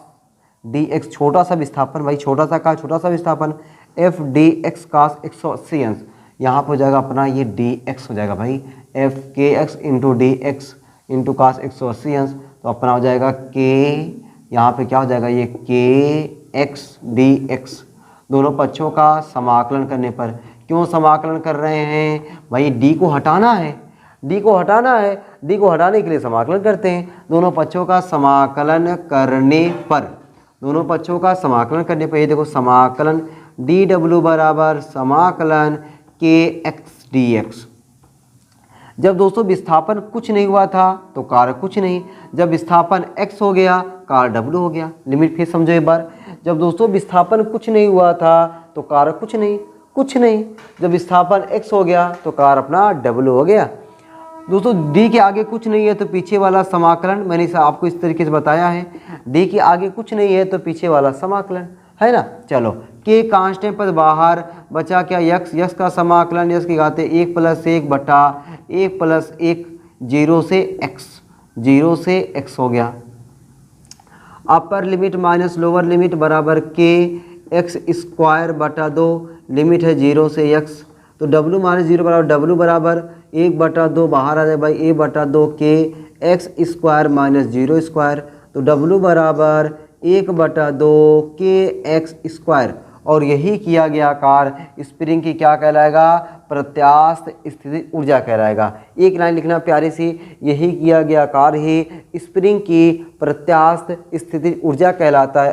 dx, छोटा सा विस्थापन भाई, छोटा सा विस्थापन, f dx कास 180 अंश, यहाँ पर हो जाएगा अपना ये dx हो जाएगा भाई, f kx into dx into cos 180 अंश, तो अपना हो जाएगा k, यहाँ पे क्या हो जाएगा, ये kx dx। दोनों पक्षों का समाकलन करने पर, क्यों समाकलन कर रहे हैं भाई, d को हटाना है, d को हटाने के लिए समाकलन करते हैं। दोनों पक्षों का समाकलन करने पर, ये देखो समाकलन dw बराबर समाकलन kx dx। जब दोस्तों विस्थापन कुछ नहीं हुआ था तो कार्य कुछ नहीं, जब विस्थापन x हो गया कार्य w हो गया। लिमिट फिर समझो एक बार, जब दोस्तों विस्थापन कुछ नहीं हुआ था तो कार्य कुछ नहीं, जब विस्थापन x हो गया तो कार्य अपना w हो गया। दोस्तों d के आगे कुछ नहीं है तो पीछे वाला समाकलन, मैंने इसे आपको इस तरीके से बताया है, d के आगे कुछ नहीं है तो पीछे वाला समाकलन है ना। चलो k कांस्टेंट पद बाहर बचा क्या, यक्स का समाकलन, यक्स की घाते 1 + 1 बटा 1 + 1 0 से x हो गया। Upper limit minus lower limit बराबर के एक्स स्क्वायर बटा 2, लिमिट है 0 से x, तो w माइनस 0 बराबर w बराबर 1/2 बाहर आ जाए भाई, a/2 के एक्स स्क्वायर माइनस 0 स्क्वायर, तो w बराबर 1/2 के एक्स स्क्वायर। और यही किया गया कार्य स्प्रिंग की क्या कहलाएगा, प्रत्यास्थ स्थिति ऊर्जा कहलाएगा। एक लाइन लिखना प्यारी सी, यही किया गया कार्य ही स्प्रिंग की प्रत्यास्थ स्थिति ऊर्जा कहलाता है।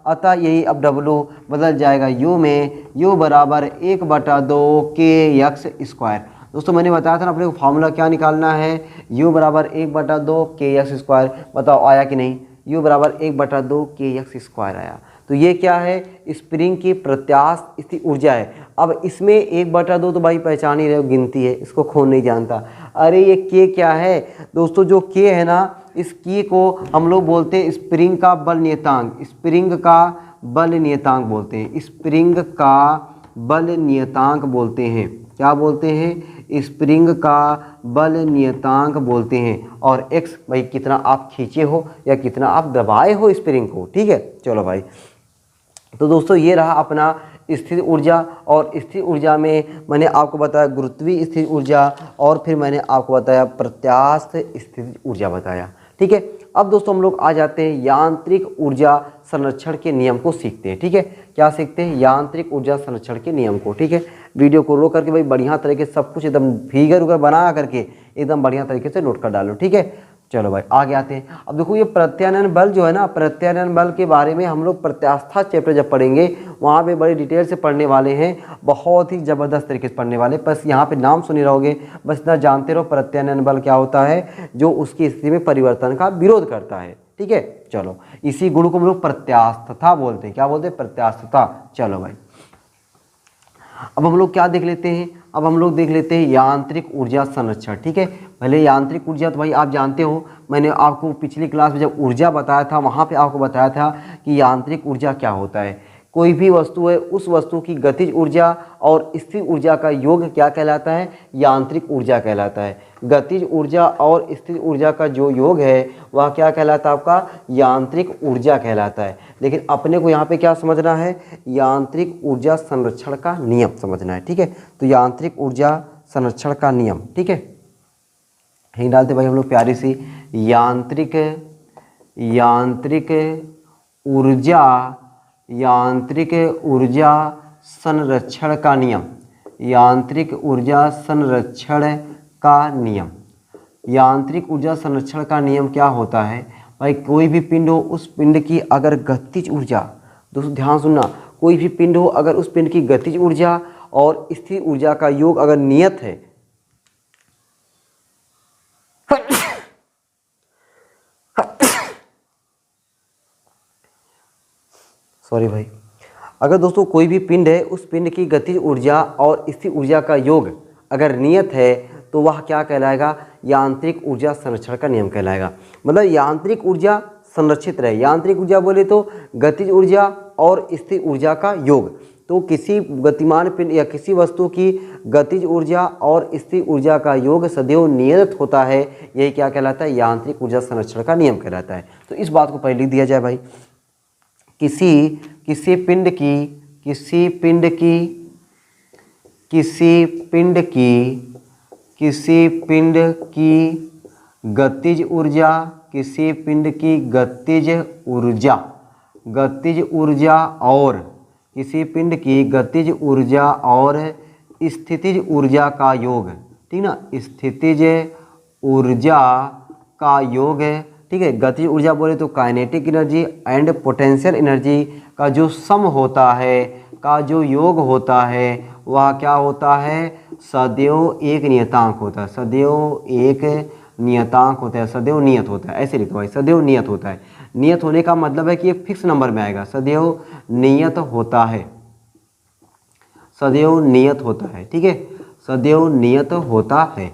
अतः यही अब W बदल जाएगा U में, U बराबर 1/2 के एक्स स्क्वायर। दोस्तों मैंने बताया था ना अपने को फॉर्मूला क्या निकालना है, U बराबर 1/2 के एक्स स्क्वायर। बताओ आया कि नहीं, U बराबर 1/2 के एक्स स्क्वायर आया। तो ये क्या है, स्प्रिंग की प्रत्यास्थ स्थिति ऊर्जा है। अब इसमें 1/2 तो भाई पहचान ही रहे हो, गिनती है, इसको कौन नहीं जानता। अरे ये के क्या है दोस्तों, जो के है ना, इस के को हम लोग बोलते हैं स्प्रिंग का बल नियतांक, स्प्रिंग का बल नियतांक बोलते हैं, स्प्रिंग का बल नियतांक बोलते हैं। क्या बोलते हैं, स्प्रिंग का बल नियतांक बोलते हैं। और एक्स भाई कितना आप खींचे हो या कितना आप दबाए हो स्प्रिंग को, ठीक है। चलो भाई, तो दोस्तों ये रहा अपना स्थिर ऊर्जा। और स्थिर ऊर्जा में मैंने आपको बताया गुरुत्वीय स्थिर ऊर्जा, और फिर मैंने आपको बताया प्रत्यास्थ स्थिर ऊर्जा बताया, ठीक है। अब दोस्तों हम लोग आ जाते हैं यांत्रिक ऊर्जा संरक्षण के नियम को सीखते हैं, ठीक है। क्या सीखते हैं, यांत्रिक ऊर्जा संरक्षण के नियम को, ठीक है। वीडियो को रोक करके भाई बढ़िया तरीके से सब कुछ एकदम फिगर उगर बना करके एकदम बढ़िया तरीके से नोट कर डालो, ठीक है। चलो भाई आगे आते हैं। अब देखो ये प्रत्यानयन बल जो है ना, प्रत्यानयन बल के बारे में हम लोग प्रत्यास्था चैप्टर जब पढ़ेंगे वहाँ पे बड़ी डिटेल से पढ़ने वाले हैं, बहुत ही ज़बरदस्त तरीके से पढ़ने वाले। बस यहाँ पे नाम सुने रहोगे, बस इतना जानते रहो प्रत्यानयन बल क्या होता है, जो उसकी स्थिति में परिवर्तन का विरोध करता है, ठीक है। चलो इसी गुण को हम लोग प्रत्यास्थता बोलते हैं। क्या बोलते हैं, प्रत्यास्थता। चलो भाई अब हम लोग क्या देख लेते हैं, अब हम लोग देख लेते हैं यांत्रिक ऊर्जा संरक्षण, ठीक है। पहले यांत्रिक ऊर्जा तो भाई आप जानते हो, मैंने आपको पिछली क्लास में जब ऊर्जा बताया था वहाँ पे आपको बताया था कि यांत्रिक ऊर्जा क्या होता है। कोई भी वस्तु है, उस वस्तु की गतिज ऊर्जा और स्थिर ऊर्जा का योग क्या कहलाता है, यांत्रिक ऊर्जा कहलाता है। गतिज ऊर्जा और स्थिर ऊर्जा का जो योग है वह क्या कहलाता है, आपका यांत्रिक ऊर्जा कहलाता है। लेकिन अपने को यहाँ पे क्या समझना है, यांत्रिक ऊर्जा संरक्षण का नियम समझना है, ठीक है। तो यांत्रिक ऊर्जा संरक्षण का नियम, ठीक है। यहीं डालते भाई हम लोग प्यारी सी, यांत्रिक ऊर्जा संरक्षण का नियम, यांत्रिक ऊर्जा संरक्षण का नियम। यांत्रिक ऊर्जा संरक्षण का नियम क्या होता है भाई, कोई भी पिंड हो, उस पिंड की अगर गतिज ऊर्जा, दोस्तों ध्यान सुनना, कोई भी पिंड हो अगर उस पिंड की गतिज ऊर्जा और स्थिर ऊर्जा का योग अगर नियत है, सॉरी भाई, अगर दोस्तों कोई भी पिंड है, उस पिंड की गतिज ऊर्जा और स्थिर ऊर्जा का योग अगर नियत है तो वह क्या कहलाएगा, यांत्रिक ऊर्जा संरक्षण का नियम कहलाएगा। मतलब यांत्रिक ऊर्जा संरक्षित रहे। यांत्रिक ऊर्जा बोले तो गतिज ऊर्जा और स्थिर ऊर्जा का योग। तो किसी गतिमान पिंड या किसी वस्तु की गतिज ऊर्जा और स्थिर ऊर्जा का योग सदैव नियत होता है, यही क्या कहलाता है, यांत्रिक ऊर्जा संरक्षण का नियम कहलाता है। तो इस बात को पहले लिख दिया जाए भाई, किसी पिंड की गतिज ऊर्जा, किसी पिंड की गतिज ऊर्जा और किसी पिंड की गतिज ऊर्जा और स्थितिज ऊर्जा का योग, ठीक ना, स्थितिज ऊर्जा का योग है, ठीक है। गतिज ऊर्जा बोले तो kinetic energy and potential energy का जो सम होता है, का जो योग होता है, वह क्या होता है, सदैव एक नियतांक होता है, सदैव एक नियतांक होता है, सदैव नियत होता है। ऐसे लिखो भाई, सदैव नियत होता है। नियत होने का मतलब है कि ये फिक्स नंबर में आएगा, सदैव नियत होता है, सदैव नियत होता है, ठीक है, सदैव नियत होता है।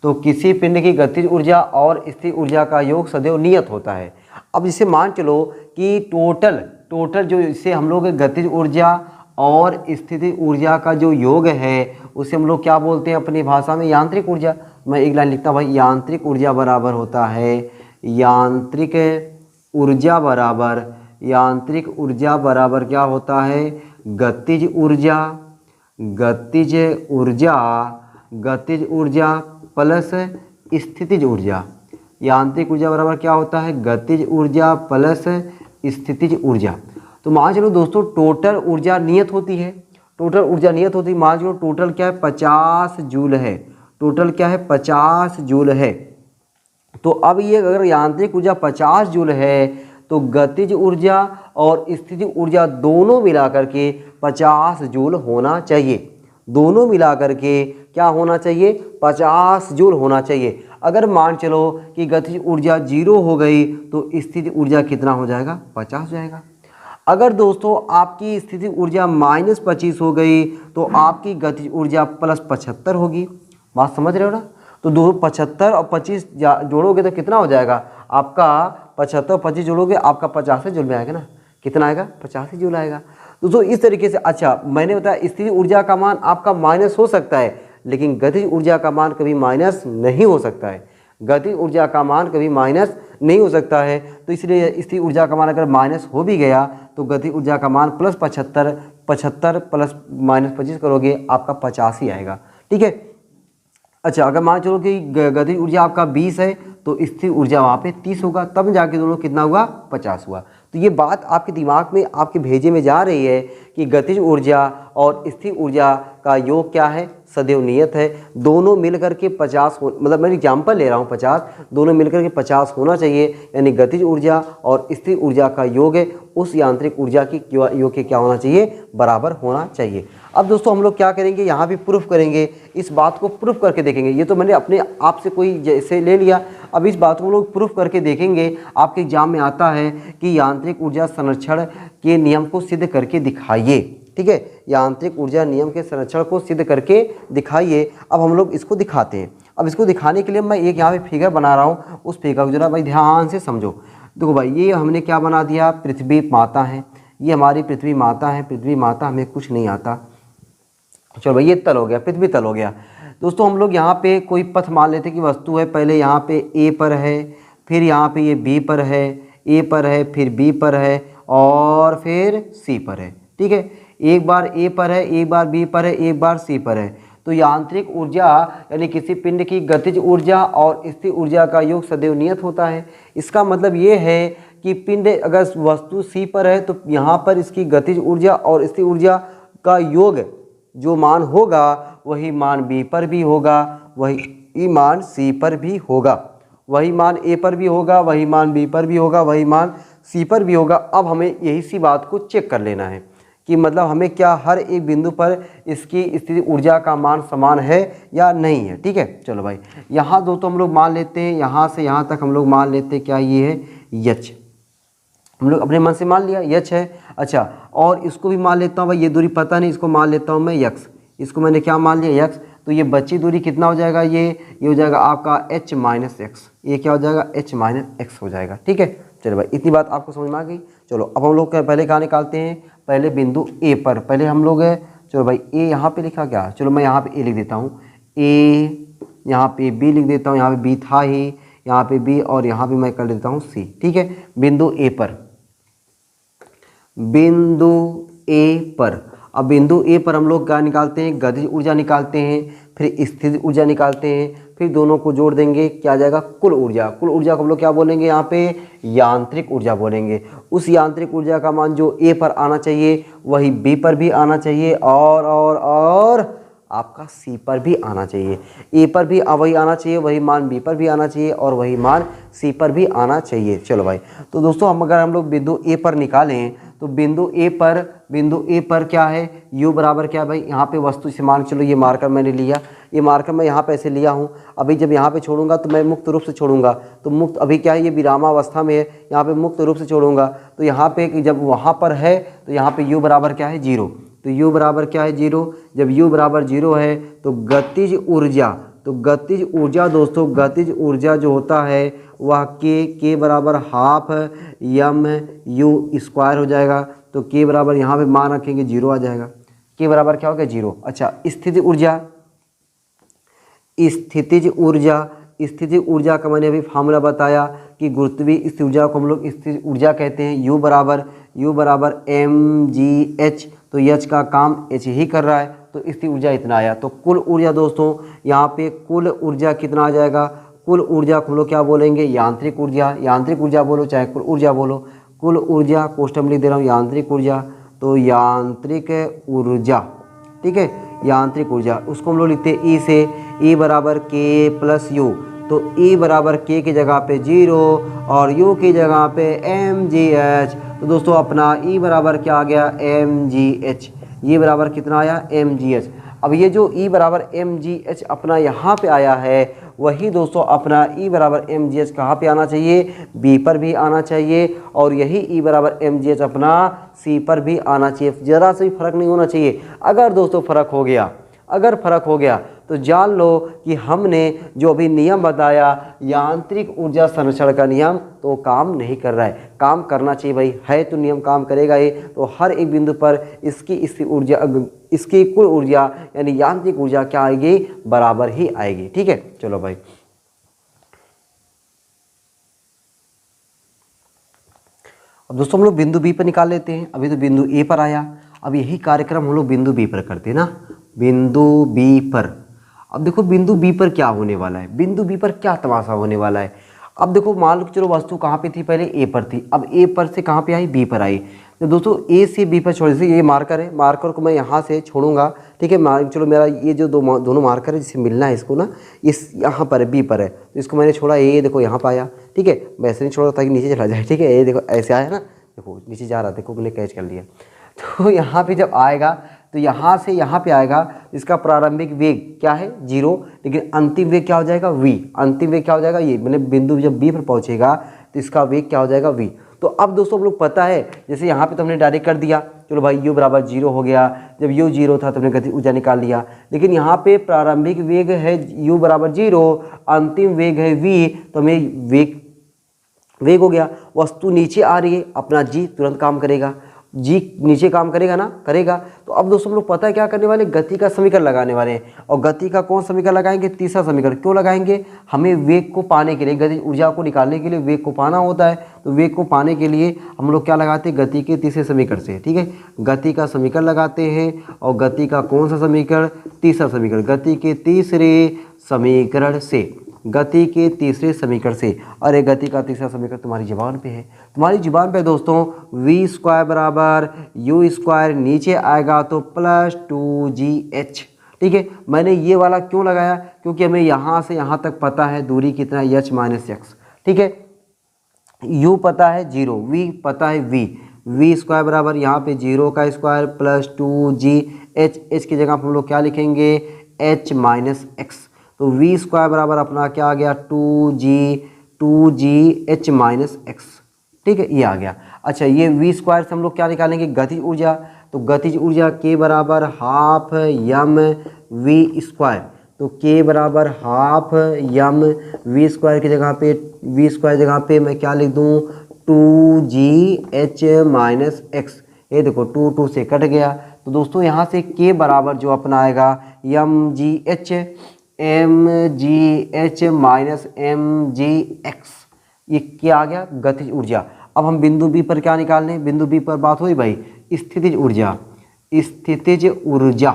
तो किसी पिंड की गतिज ऊर्जा और स्थिर ऊर्जा का योग सदैव नियत होता है। अब इसे मान चलो कि टोटल जो इससे हम लोग गतिज ऊर्जा और स्थिति ऊर्जा का जो योग है उसे हम लोग क्या बोलते हैं अपनी भाषा में, यांत्रिक ऊर्जा। मैं एक लाइन लिखता हूँ भाई, यांत्रिक ऊर्जा बराबर होता है, यांत्रिक ऊर्जा बराबर क्या होता है, गतिज ऊर्जा प्लस स्थितिज ऊर्जा। यांत्रिक ऊर्जा बराबर क्या होता है, गतिज ऊर्जा प्लस स्थितिज ऊर्जा। तो मान चलो दोस्तों टोटल ऊर्जा नियत होती है, मान चलो टोटल क्या है 50 जूल है, टोटल क्या है 50 जूल है। तो अब ये अगर यांत्रिक ऊर्जा 50 जूल है तो गतिज ऊर्जा और स्थितिज ऊर्जा दोनों मिलाकर के 50 जूल होना चाहिए, दोनों मिलाकर के क्या होना चाहिए, 50 जूल होना चाहिए। अगर मान चलो कि गतिज ऊर्जा 0 हो गई तो स्थितिज ऊर्जा कितना हो जाएगा, 50 हो जाएगा। अगर दोस्तों आपकी स्थितिज ऊर्जा -25 हो गई तो आपकी गतिज ऊर्जा +75 होगी। बात समझ रहे हो ना। तो 75 और 25 जोड़ोगे तो कितना हो जाएगा आपका, 75 और 25 जोड़ोगे आपका 85 जूल में आएगा ना, कितना आएगा, 85 जूल आएगा। दोस्तों इस तरीके से, अच्छा मैंने बताया स्थितिज ऊर्जा का मान आपका माइनस हो सकता है, लेकिन गतिज ऊर्जा का मान कभी माइनस नहीं हो सकता है, गतिज ऊर्जा का मान कभी माइनस नहीं हो सकता है। तो इसलिए स्थितिज ऊर्जा का मान अगर माइनस हो भी गया तो गतिज ऊर्जा का मान +75, 75 प्लस -25 करोगे आपका 50 ही आएगा, ठीक है। अच्छा अगर मान चलो कि गतिज ऊर्जा आपका 20 है तो स्थिर ऊर्जा वहाँ पे 30 होगा, तब जाके दोनों कितना हुआ, 50 हुआ। तो ये बात आपके दिमाग में, आपके भेजे में जा रही है कि गतिज ऊर्जा और स्थिर ऊर्जा का योग क्या है, सदैव नियत है। दोनों मिलकर के 50 मतलब मैं एग्जाम्पल ले रहा हूँ 50, दोनों मिलकर के 50 होना चाहिए, यानी गतिज ऊर्जा और स्थिर ऊर्जा का योग उस यांत्रिक ऊर्जा की योग के क्या होना चाहिए, बराबर होना चाहिए। अब दोस्तों हम लोग क्या करेंगे, यहाँ भी प्रूफ करेंगे, इस बात को प्रूफ करके देखेंगे। ये तो मैंने अपने आप से कोई जैसे ले लिया, अब इस बात को हम लोग प्रूफ करके देखेंगे। आपके एग्जाम में आता है कि यांत्रिक ऊर्जा संरक्षण के नियम को सिद्ध करके दिखाइए, ठीक है, यांत्रिक ऊर्जा नियम के संरक्षण को सिद्ध करके दिखाइए। अब हम लोग इसको दिखाते हैं। अब इसको दिखाने के लिए मैं एक यहाँ पे फिगर बना रहा हूँ, उस फिगर को जरा भाई ध्यान से समझो। देखो भाई ये हमने क्या बना दिया, पृथ्वी माता है, ये हमारी पृथ्वी माता है, पृथ्वी माता हमें कुछ नहीं आता। चलो भाई ये तल हो गया, पृथ्वी तल हो गया। दोस्तों हम लोग यहाँ पे कोई पथ मान लेते कि वस्तु है, पहले यहाँ पे ए पर है, फिर यहाँ पे ये बी पर है, ए पर है, फिर बी पर है और फिर सी पर है, ठीक है। एक बार ए पर है, एक बार बी पर है, एक बार सी पर है। तो यांत्रिक ऊर्जा यानी किसी पिंड की गतिज ऊर्जा और स्थिर ऊर्जा का योग सदैव नियत होता है। इसका मतलब ये है कि पिंड अगर वस्तु सी पर है तो यहाँ पर इसकी गतिज ऊर्जा और स्थिर ऊर्जा का योग जो मान होगा वही मान बी पर भी होगा, वही मान सी पर भी होगा, वही मान ए पर भी होगा, वही मान बी पर भी होगा, वही मान सी पर भी होगा। अब हमें यही सी बात को चेक कर लेना है कि मतलब हमें क्या हर एक बिंदु पर इसकी स्थिति ऊर्जा का मान समान है या नहीं है, ठीक है। चलो भाई यहाँ दोस्तों हम लोग मान लेते हैं, यहाँ से यहाँ तक हम लोग मान लेते हैं क्या ये है यच, हम लोग अपने मन से मान लिया यच है। अच्छा और इसको भी मान लेता हूँ भाई, ये दूरी पता नहीं, इसको मान लेता हूँ मैं यक्स, इसको मैंने क्या मान लिया यक्स। तो ये बची दूरी कितना हो जाएगा, ये हो जाएगा आपका h - x, ये क्या हो जाएगा h - x हो जाएगा, ठीक है। चलो भाई इतनी बात आपको समझ में आ गई। चलो अब हम लोग पहले कहाँ निकालते हैं, पहले बिंदु ए पर पहले हम लोग चलो भाई ए यहाँ पे लिखा क्या, चलो मैं यहाँ पे ए लिख देता हूँ, ए यहाँ पे बी लिख देता हूँ, यहाँ पे बी था ही, यहाँ पे बी और यहाँ पे मैं कर देता हूँ सी, ठीक है। बिंदु ए पर, बिंदु ए पर, अब बिंदु ए पर हम लोग क्या निकालते हैं, गतिज ऊर्जा निकालते हैं, फिर स्थिर ऊर्जा निकालते हैं, फिर दोनों को जोड़ देंगे क्या आ जाएगा कुल ऊर्जा। कुल ऊर्जा को हम लोग क्या बोलेंगे यहाँ पे, यांत्रिक ऊर्जा बोलेंगे। उस यांत्रिक ऊर्जा का मान जो ए पर आना चाहिए वही बी पर भी आना चाहिए और आपका सी पर भी आना चाहिए। ए पर भी वही आना चाहिए, वही मान बी पर भी आना चाहिए और वही मान सी पर भी आना चाहिए। चलो भाई तो दोस्तों अगर हम लोग बिंदु ए पर निकालें तो बिंदु ए पर क्या है, यू बराबर क्या है भाई, यहाँ पे वस्तु से मान, चलो ये मार्कर मैंने लिया, ये मार्कर मैं यहाँ पे ऐसे लिया हूँ। अभी जब यहाँ पे छोड़ूंगा तो मैं मुक्त रूप से छोड़ूंगा, तो मुक्त अभी क्या है ये विरामावस्था में है, यहाँ पे मुक्त रूप से छोड़ूंगा। तो यहाँ पे जब वहाँ पर है तो यहाँ पे यू बराबर क्या है 0, तो यू बराबर क्या है 0। जब यू बराबर 0 है तो गतिज ऊर्जा, तो गतिज ऊर्जा दोस्तों, गतिज ऊर्जा जो होता है वह के बराबर हाफ यम यू स्क्वायर हो जाएगा। तो के बराबर यहाँ पे मान रखेंगे 0 आ जाएगा, के बराबर क्या हो गया 0। अच्छा स्थिति ऊर्जा, स्थितिज ऊर्जा, स्थितिज ऊर्जा का मैंने अभी फार्मूला बताया कि गुरुत्वीय स्थिर ऊर्जा को हम लोग स्थिर ऊर्जा कहते हैं। U बराबर mgh, तो H का काम H ही कर रहा है, तो स्थिर ऊर्जा इतना आया। तो कुल ऊर्जा दोस्तों यहाँ पे कुल ऊर्जा कितना आ जाएगा, कुल ऊर्जा को हम लोग क्या बोलेंगे, यांत्रिक ऊर्जा, यांत्रिक ऊर्जा बोलो चाहे कुल ऊर्जा बोलो, कुल ऊर्जा कोष्टक में लिख दे रहा हूँ यांत्रिक ऊर्जा, तो यांत्रिक ऊर्जा, ठीक है, यांत्रिक ऊर्जा उसको हम लोग लिखते हैं ई से, ई बराबर के प्लस यू, तो ई बराबर के की जगह पे 0 और यू की जगह पे mgh, तो दोस्तों अपना ई बराबर क्या आ गया mgh, ये बराबर कितना आया mgh। अब ये जो ई बराबर mgh अपना यहाँ पे आया है, वही दोस्तों अपना ई बराबर mgh कहाँ पे आना चाहिए, बी पर भी आना चाहिए, और यही ई बराबर mgh अपना सी पर भी आना चाहिए। ज़रा से भी फर्क नहीं होना चाहिए। अगर दोस्तों फर्क हो गया, अगर फर्क हो गया तो जान लो कि हमने जो अभी नियम बताया यांत्रिक ऊर्जा संरक्षण का नियम, तो काम नहीं कर रहा है। काम करना चाहिए भाई, है तो नियम काम करेगा ही। तो हर एक बिंदु पर इसकी ऊर्जा, इसकी कुल ऊर्जा यानी यांत्रिक ऊर्जा क्या आएगी, बराबर ही आएगी। ठीक है, चलो भाई अब दोस्तों हम लोग बिंदु बी पर निकाल लेते हैं। अभी तो बिंदु ए पर आया, अब यही कार्यक्रम हम लोग बिंदु बी पर करते हैं ना, बिंदु बी पर। अब देखो बिंदु बी पर क्या होने वाला है, बिंदु बी पर क्या तमाशा होने वाला है। अब देखो मान लो चलो वस्तु कहाँ पे थी, पहले ए पर थी, अब ए पर से कहाँ पे आई, बी पर आई। तो दोस्तों ए से बी पर छोड़, जैसे ये मार्कर है, मार्कर को मैं यहाँ से छोड़ूंगा, ठीक है, चलो मेरा ये जो दोनों मार्कर है जिससे मिलना है इसको ना, इस यहाँ पर है बी पर है, तो इसको मैंने छोड़ा, ये देखो यहाँ पर आया, ठीक है, वैसे नहीं छोड़ा ताकि नीचे चला जाए, ठीक है, ये देखो ऐसे आया ना, देखो नीचे जा रहा था, देखो मैंने कैच कर लिया। तो यहाँ पे जब आएगा तो यहाँ से यहाँ पे आएगा, इसका प्रारंभिक वेग क्या है 0, लेकिन अंतिम वेग क्या हो जाएगा v, अंतिम वेग क्या हो जाएगा, ये मैंने बिंदु जब b पर पहुँचेगा तो इसका वेग क्या हो जाएगा v। तो अब दोस्तों हम लोग पता है, जैसे यहाँ पे तो हमने डायरेक्ट कर दिया, चलो भाई u बराबर 0 हो गया, जब u 0 था तो हमने गति ऊर्जा निकाल लिया, लेकिन यहाँ पे प्रारंभिक वेग है u बराबर 0, अंतिम वेग है v, तो हमें वेग हो गया। वस्तु नीचे आ रही है, अपना जी तुरंत काम करेगा, जी नीचे काम करेगा ना, करेगा। तो अब दोस्तों हम लोग पता है क्या करने वाले, गति का समीकरण लगाने वाले हैं। और गति का कौन समीकरण लगाएंगे, तीसरा समीकरण। क्यों लगाएंगे, हमें वेग को पाने के लिए, गति ऊर्जा को निकालने के लिए वेग को पाना होता है। तो वेग को पाने के लिए हम लोग क्या लगाते हैं, गति के तीसरे समीकरण से, ठीक है, गति का समीकरण लगाते हैं। और गति का कौन सा समीकरण, तीसरा समीकरण, गति के तीसरे समीकरण से, गति के तीसरे समीकरण से। अरे गति का तीसरा समीकरण तुम्हारी जुबान पे है, तुम्हारी जुबान पे दोस्तों, v² बराबर u², नीचे आएगा तो प्लस 2gh, ठीक है। मैंने ये वाला क्यों लगाया, क्योंकि हमें यहाँ से यहाँ तक पता है दूरी कितना है, h - x, ठीक है। u पता है 0, v पता है v² बराबर यहाँ पे 0 का स्क्वायर प्लस 2gh, h की जगह हम लोग क्या लिखेंगे, h - x। तो v² बराबर अपना क्या आ गया, 2gh - x, ठीक है, ये आ गया। अच्छा, ये v² से हम लोग क्या निकालेंगे, गतिज ऊर्जा। तो गतिज ऊर्जा k बराबर हाफ m v², तो k बराबर हाफ m v² की जगह पे, v² जगह पे मैं क्या लिख दूँ, 2gh - x। ये देखो 2 से कट गया। तो दोस्तों यहाँ से k बराबर जो अपना आएगा mgh -mgx, ये क्या आ गया, गतिज ऊर्जा। अब हम बिंदु बी पर क्या निकाल लें, बिंदु बी पर बात हुई भाई, स्थितिज ऊर्जा, स्थितिज ऊर्जा,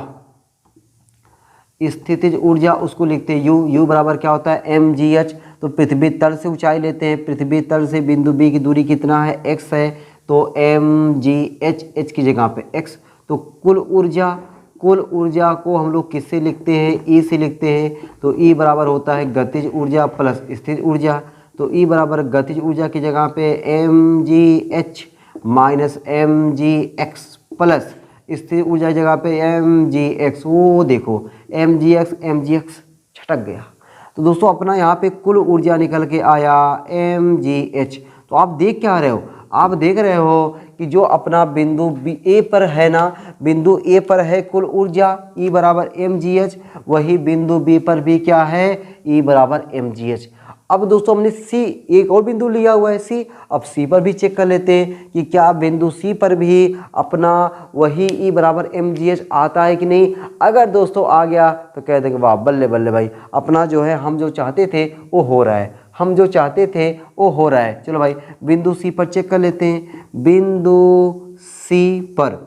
स्थितिज ऊर्जा उसको लिखते हैं u बराबर क्या होता है mgh। तो पृथ्वी तल से ऊंचाई लेते हैं, पृथ्वी तल से बिंदु बी की दूरी कितना है, x है, तो mgh, h की जगह पे x। तो कुल ऊर्जा को हम लोग किससे लिखते हैं, E से लिखते हैं। तो E बराबर होता है गतिज ऊर्जा प्लस स्थिर ऊर्जा। तो E बराबर गतिज ऊर्जा की जगह पे mgh - mgx प्लस स्थिर ऊर्जा की जगह पे mgx। वो देखो mgx छटक गया। तो दोस्तों अपना यहाँ पे कुल ऊर्जा निकल के आया mgh। तो आप देख क्या रहे हो, आप देख रहे हो कि जो अपना बिंदु ए पर है ना, बिंदु ए पर है कुल ऊर्जा E बराबर mgh, वही बिंदु बी पर भी क्या है, E बराबर mgh। अब दोस्तों हमने सी, एक और बिंदु लिया हुआ है सी, अब सी पर भी चेक कर लेते हैं कि क्या बिंदु सी पर भी अपना वही ई बराबर mgh आता है कि नहीं। अगर दोस्तों आ गया तो कह देंगे वाह बल्ले बल्ले भाई, अपना जो है हम जो चाहते थे वो हो रहा है, हम जो चाहते थे वो हो रहा है। चलो भाई बिंदु सी पर चेक कर लेते हैं, बिंदु सी पर,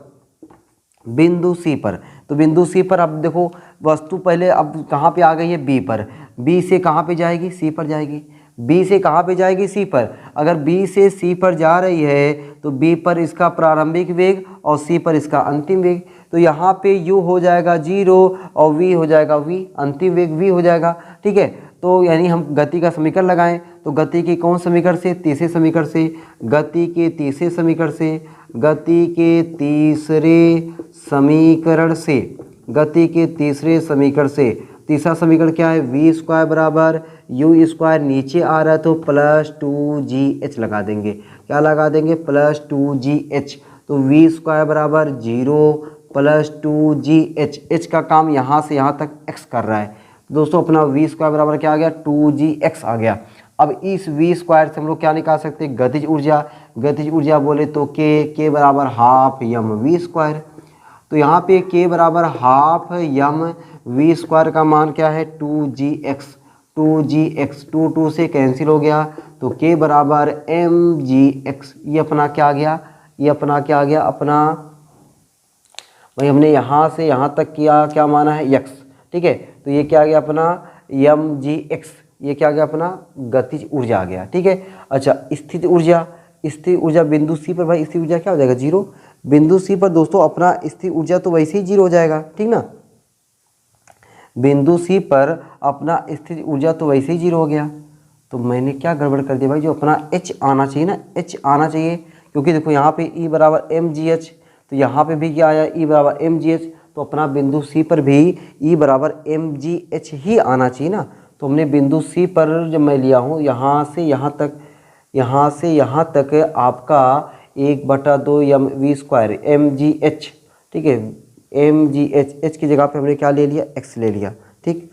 बिंदु सी पर, तो बिंदु सी पर अब देखो वस्तु पहले अब कहाँ पे आ गई है, बी पर, बी से कहाँ पे जाएगी, सी पर जाएगी, बी से कहाँ पे जाएगी, सी पर। अगर बी से सी पर जा रही है तो बी पर इसका प्रारंभिक वेग और सी पर इसका अंतिम वेग, तो यहाँ पे यू हो जाएगा 0 और वी हो जाएगा वी, अंतिम वेग वी हो जाएगा। ठीक है, तो यानी हम गति का समीकरण लगाएं तो गति के कौन समीकरण से, तीसरे समीकरण से, गति के तीसरे समीकरण से, गति के तीसरे समीकरण से, गति के तीसरे समीकरण से, तीसरा समीकरण क्या है, वी स्क्वायर बराबर यू स्क्वायर, नीचे आ रहा है तो प्लस 2gh लगा देंगे, क्या लगा देंगे, प्लस 2gh, तो वी स्क्वायर बराबर 0 प्लस 2gh, h का काम यहाँ से यहाँ तक x कर रहा है दोस्तों, अपना वी स्क्वायर बराबर क्या आ गया, 2gx आ गया। अब इस वी स्क्वायर से हम लोग क्या निकाल सकते हैं, गतिज ऊर्जा, गतिज ऊर्जा बोले तो k बराबर हाफ यम वी स्क्वायर, तो यहाँ पे k बराबर हाफ यम वी स्क्वायर का मान क्या है, 2gx, 2gx 2 से कैंसिल हो गया तो k बराबर mgx, ये अपना क्या आ गया, ये अपना क्या आ गया, अपना भाई हमने यहाँ से यहाँ तक किया क्या माना है x, ठीक है, तो ये क्या आ गया अपना mgx, ये क्या आ गया अपना गतिज ऊर्जा आ गया। ठीक है, अच्छा स्थिति ऊर्जा, स्थिर ऊर्जा बिंदु सी पर भाई स्थिर ऊर्जा क्या हो जाएगा, 0, बिंदु सी पर दोस्तों अपना स्थिर ऊर्जा तो वैसे ही 0 हो जाएगा, ठीक ना, बिंदु सी पर अपना स्थिर ऊर्जा तो वैसे ही 0 हो गया। तो मैंने क्या गड़बड़ कर दिया भाई, जो अपना h आना चाहिए ना, h आना चाहिए, क्योंकि देखो यहाँ पे E बराबर mgh, तो यहाँ पे भी क्या आया, E बराबर mgh, तो अपना बिंदु सी पर भी E बराबर mgh ही आना चाहिए ना। तो हमने बिंदु सी पर जब मैं लिया हूँ यहाँ से यहाँ तक, यहाँ से यहाँ तक आपका 1/2 यम वी स्क्वायर mgh, ठीक है, mgh, h की जगह पे हमने क्या ले लिया, x ले लिया। ठीक,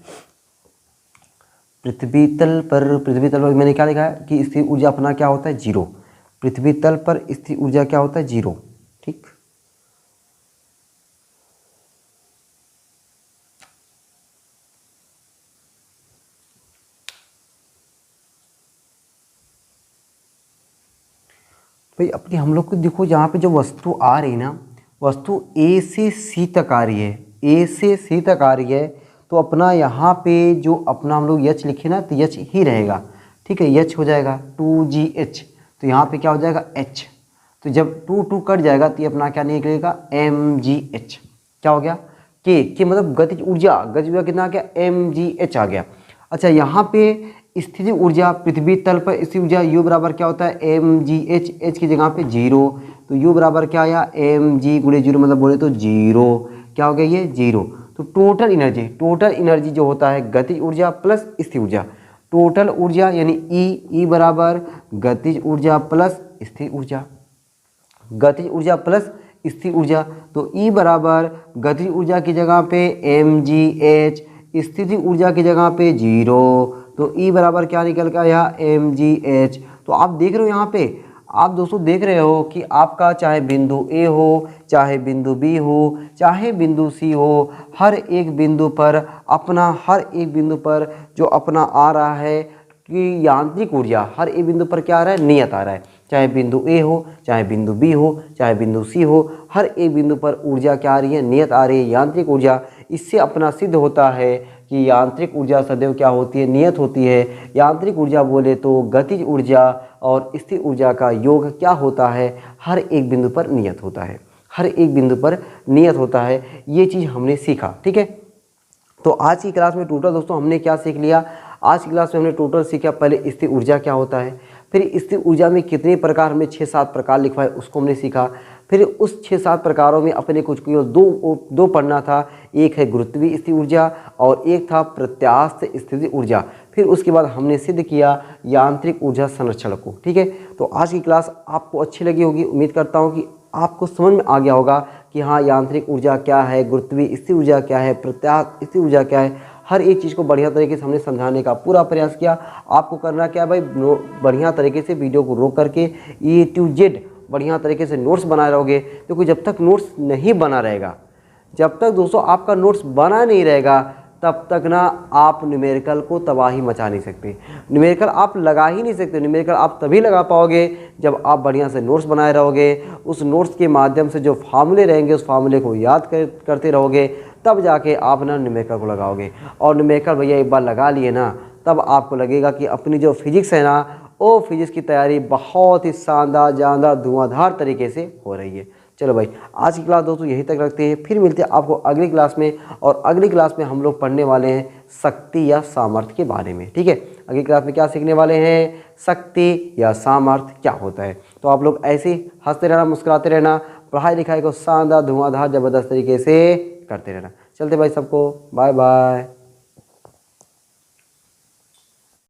पृथ्वी तल पर मैंने क्या लिखा है कि स्थिर ऊर्जा अपना क्या होता है, 0, पृथ्वी तल पर स्थिर ऊर्जा क्या होता है, 0। ठीक, भाई अपनी हम लोग को देखो यहाँ पे जो वस्तु आ रही ना, वस्तु ए से सी तक आ रही है, ए से सी तक आ रही है, तो अपना यहाँ पे जो अपना हम लोग एच लिखे ना तो एच ही रहेगा। ठीक है, एच हो जाएगा 2gh, तो यहाँ पे क्या हो जाएगा h, तो जब 2 कट जाएगा तो ये अपना क्या निकलेगा, mgh, क्या हो गया, के मतलब गतिज ऊर्जा, गतिज ऊर्जा कितना आ गया, mgh आ गया। अच्छा यहाँ पे स्थिर ऊर्जा, पृथ्वी तल पर स्थिर ऊर्जा u बराबर क्या होता है, mgh, h की जगह पे 0, तो u बराबर क्या आया, mg गुणे 0 मतलब बोले तो 0, क्या हो गया ये 0। तो टोटल एनर्जी जो होता है गतिज ऊर्जा प्लस स्थिर ऊर्जा, टोटल ऊर्जा यानी ई बराबर गतिज ऊर्जा प्लस स्थिर ऊर्जा, गतिज ऊर्जा प्लस स्थिर ऊर्जा, तो ई बराबर गतिज ऊर्जा की जगह पे mgh, स्थिर ऊर्जा की जगह पे 0, तो ई बराबर क्या निकल के आया, mgh। तो आप देख रहे हो यहाँ पे, आप दोस्तों देख रहे हो कि आपका चाहे बिंदु ए हो, चाहे बिंदु बी हो, चाहे बिंदु सी हो, हर एक बिंदु पर अपना, हर एक बिंदु पर जो अपना आ रहा है कि यांत्रिक ऊर्जा, हर एक बिंदु पर क्या आ रहा है, नियत आ रहा है, चाहे बिंदु ए हो, चाहे बिंदु बी हो, चाहे बिंदु सी हो, हर एक बिंदु पर ऊर्जा क्या आ रही है, नियत आ रही है, यांत्रिक ऊर्जा। इससे अपना सिद्ध होता है कि यांत्रिक ऊर्जा सदैव क्या होती है, नियत होती है। यांत्रिक ऊर्जा बोले तो गतिज ऊर्जा और स्थिर ऊर्जा का योग क्या होता है, हर एक बिंदु पर नियत होता है, हर एक बिंदु पर नियत होता है। ये चीज़ हमने सीखा। ठीक है, तो आज की क्लास में टोटल दोस्तों हमने क्या सीख लिया, आज की क्लास में हमने टोटल सीखा, पहले स्थिर ऊर्जा क्या होता है, फिर स्थिर ऊर्जा में कितने प्रकार, हमने 6-7 प्रकार लिखवाए उसको हमने सीखा। फिर उस 6-7 प्रकारों में अपने कुछ दो पढ़ना था, एक है गुरुत्वीय स्थिर ऊर्जा और एक था प्रत्यास्थ स्थिर ऊर्जा। फिर उसके बाद हमने सिद्ध किया यांत्रिक ऊर्जा संरक्षण को। ठीक है, तो आज की क्लास आपको अच्छी लगी होगी, उम्मीद करता हूँ कि आपको समझ में आ गया होगा कि हाँ यांत्रिक ऊर्जा क्या है, गुरुत्वीय स्थिर ऊर्जा क्या है, प्रत्यास्थ स्थिर ऊर्जा क्या है, हर एक चीज़ को बढ़िया तरीके से हमने समझाने का पूरा प्रयास किया। आपको करना क्या भाई, बढ़िया तरीके से वीडियो को रोक करके ए टू जेड बढ़िया तरीके से नोट्स बनाए रहोगे। क्योंकि जब तक नोट्स नहीं बना रहेगा, जब तक दोस्तों आपका नोट्स बना नहीं रहेगा, तब तक ना आप न्यूमेरिकल को तबाही मचा नहीं सकते। न्यूमेरिकल आप लगा ही नहीं सकते। न्यूमेरिकल आप तभी लगा पाओगे जब आप बढ़िया से नोट्स बनाए रहोगे, उस नोट्स के माध्यम से जो फार्मूले रहेंगे उस फार्मूले को याद करते रहोगे, तब जाके आप ना न्यूमेरिकल को लगाओगे। और न्यूमेरिकल भैया एक बार लगा लिए ना, तब आपको लगेगा कि अपनी जो फिजिक्स है ना, वो फिजिक्स की तैयारी बहुत ही शानदार जानदार धुआंधार तरीके से हो रही है। चलो भाई, आज की क्लास दोस्तों यहीं तक रखते हैं, फिर मिलते हैं आपको अगली क्लास में। और अगली क्लास में हम लोग पढ़ने वाले हैं शक्ति या सामर्थ्य के बारे में। ठीक है, अगली क्लास में क्या सीखने वाले हैं, शक्ति या सामर्थ्य क्या होता है। तो आप लोग ऐसे ही हंसते रहना, मुस्कुराते रहना, पढ़ाई लिखाई को शानदार धुआंधार ज़बरदस्त तरीके से करते रहना। चलते भाई, सबको बाय बाय।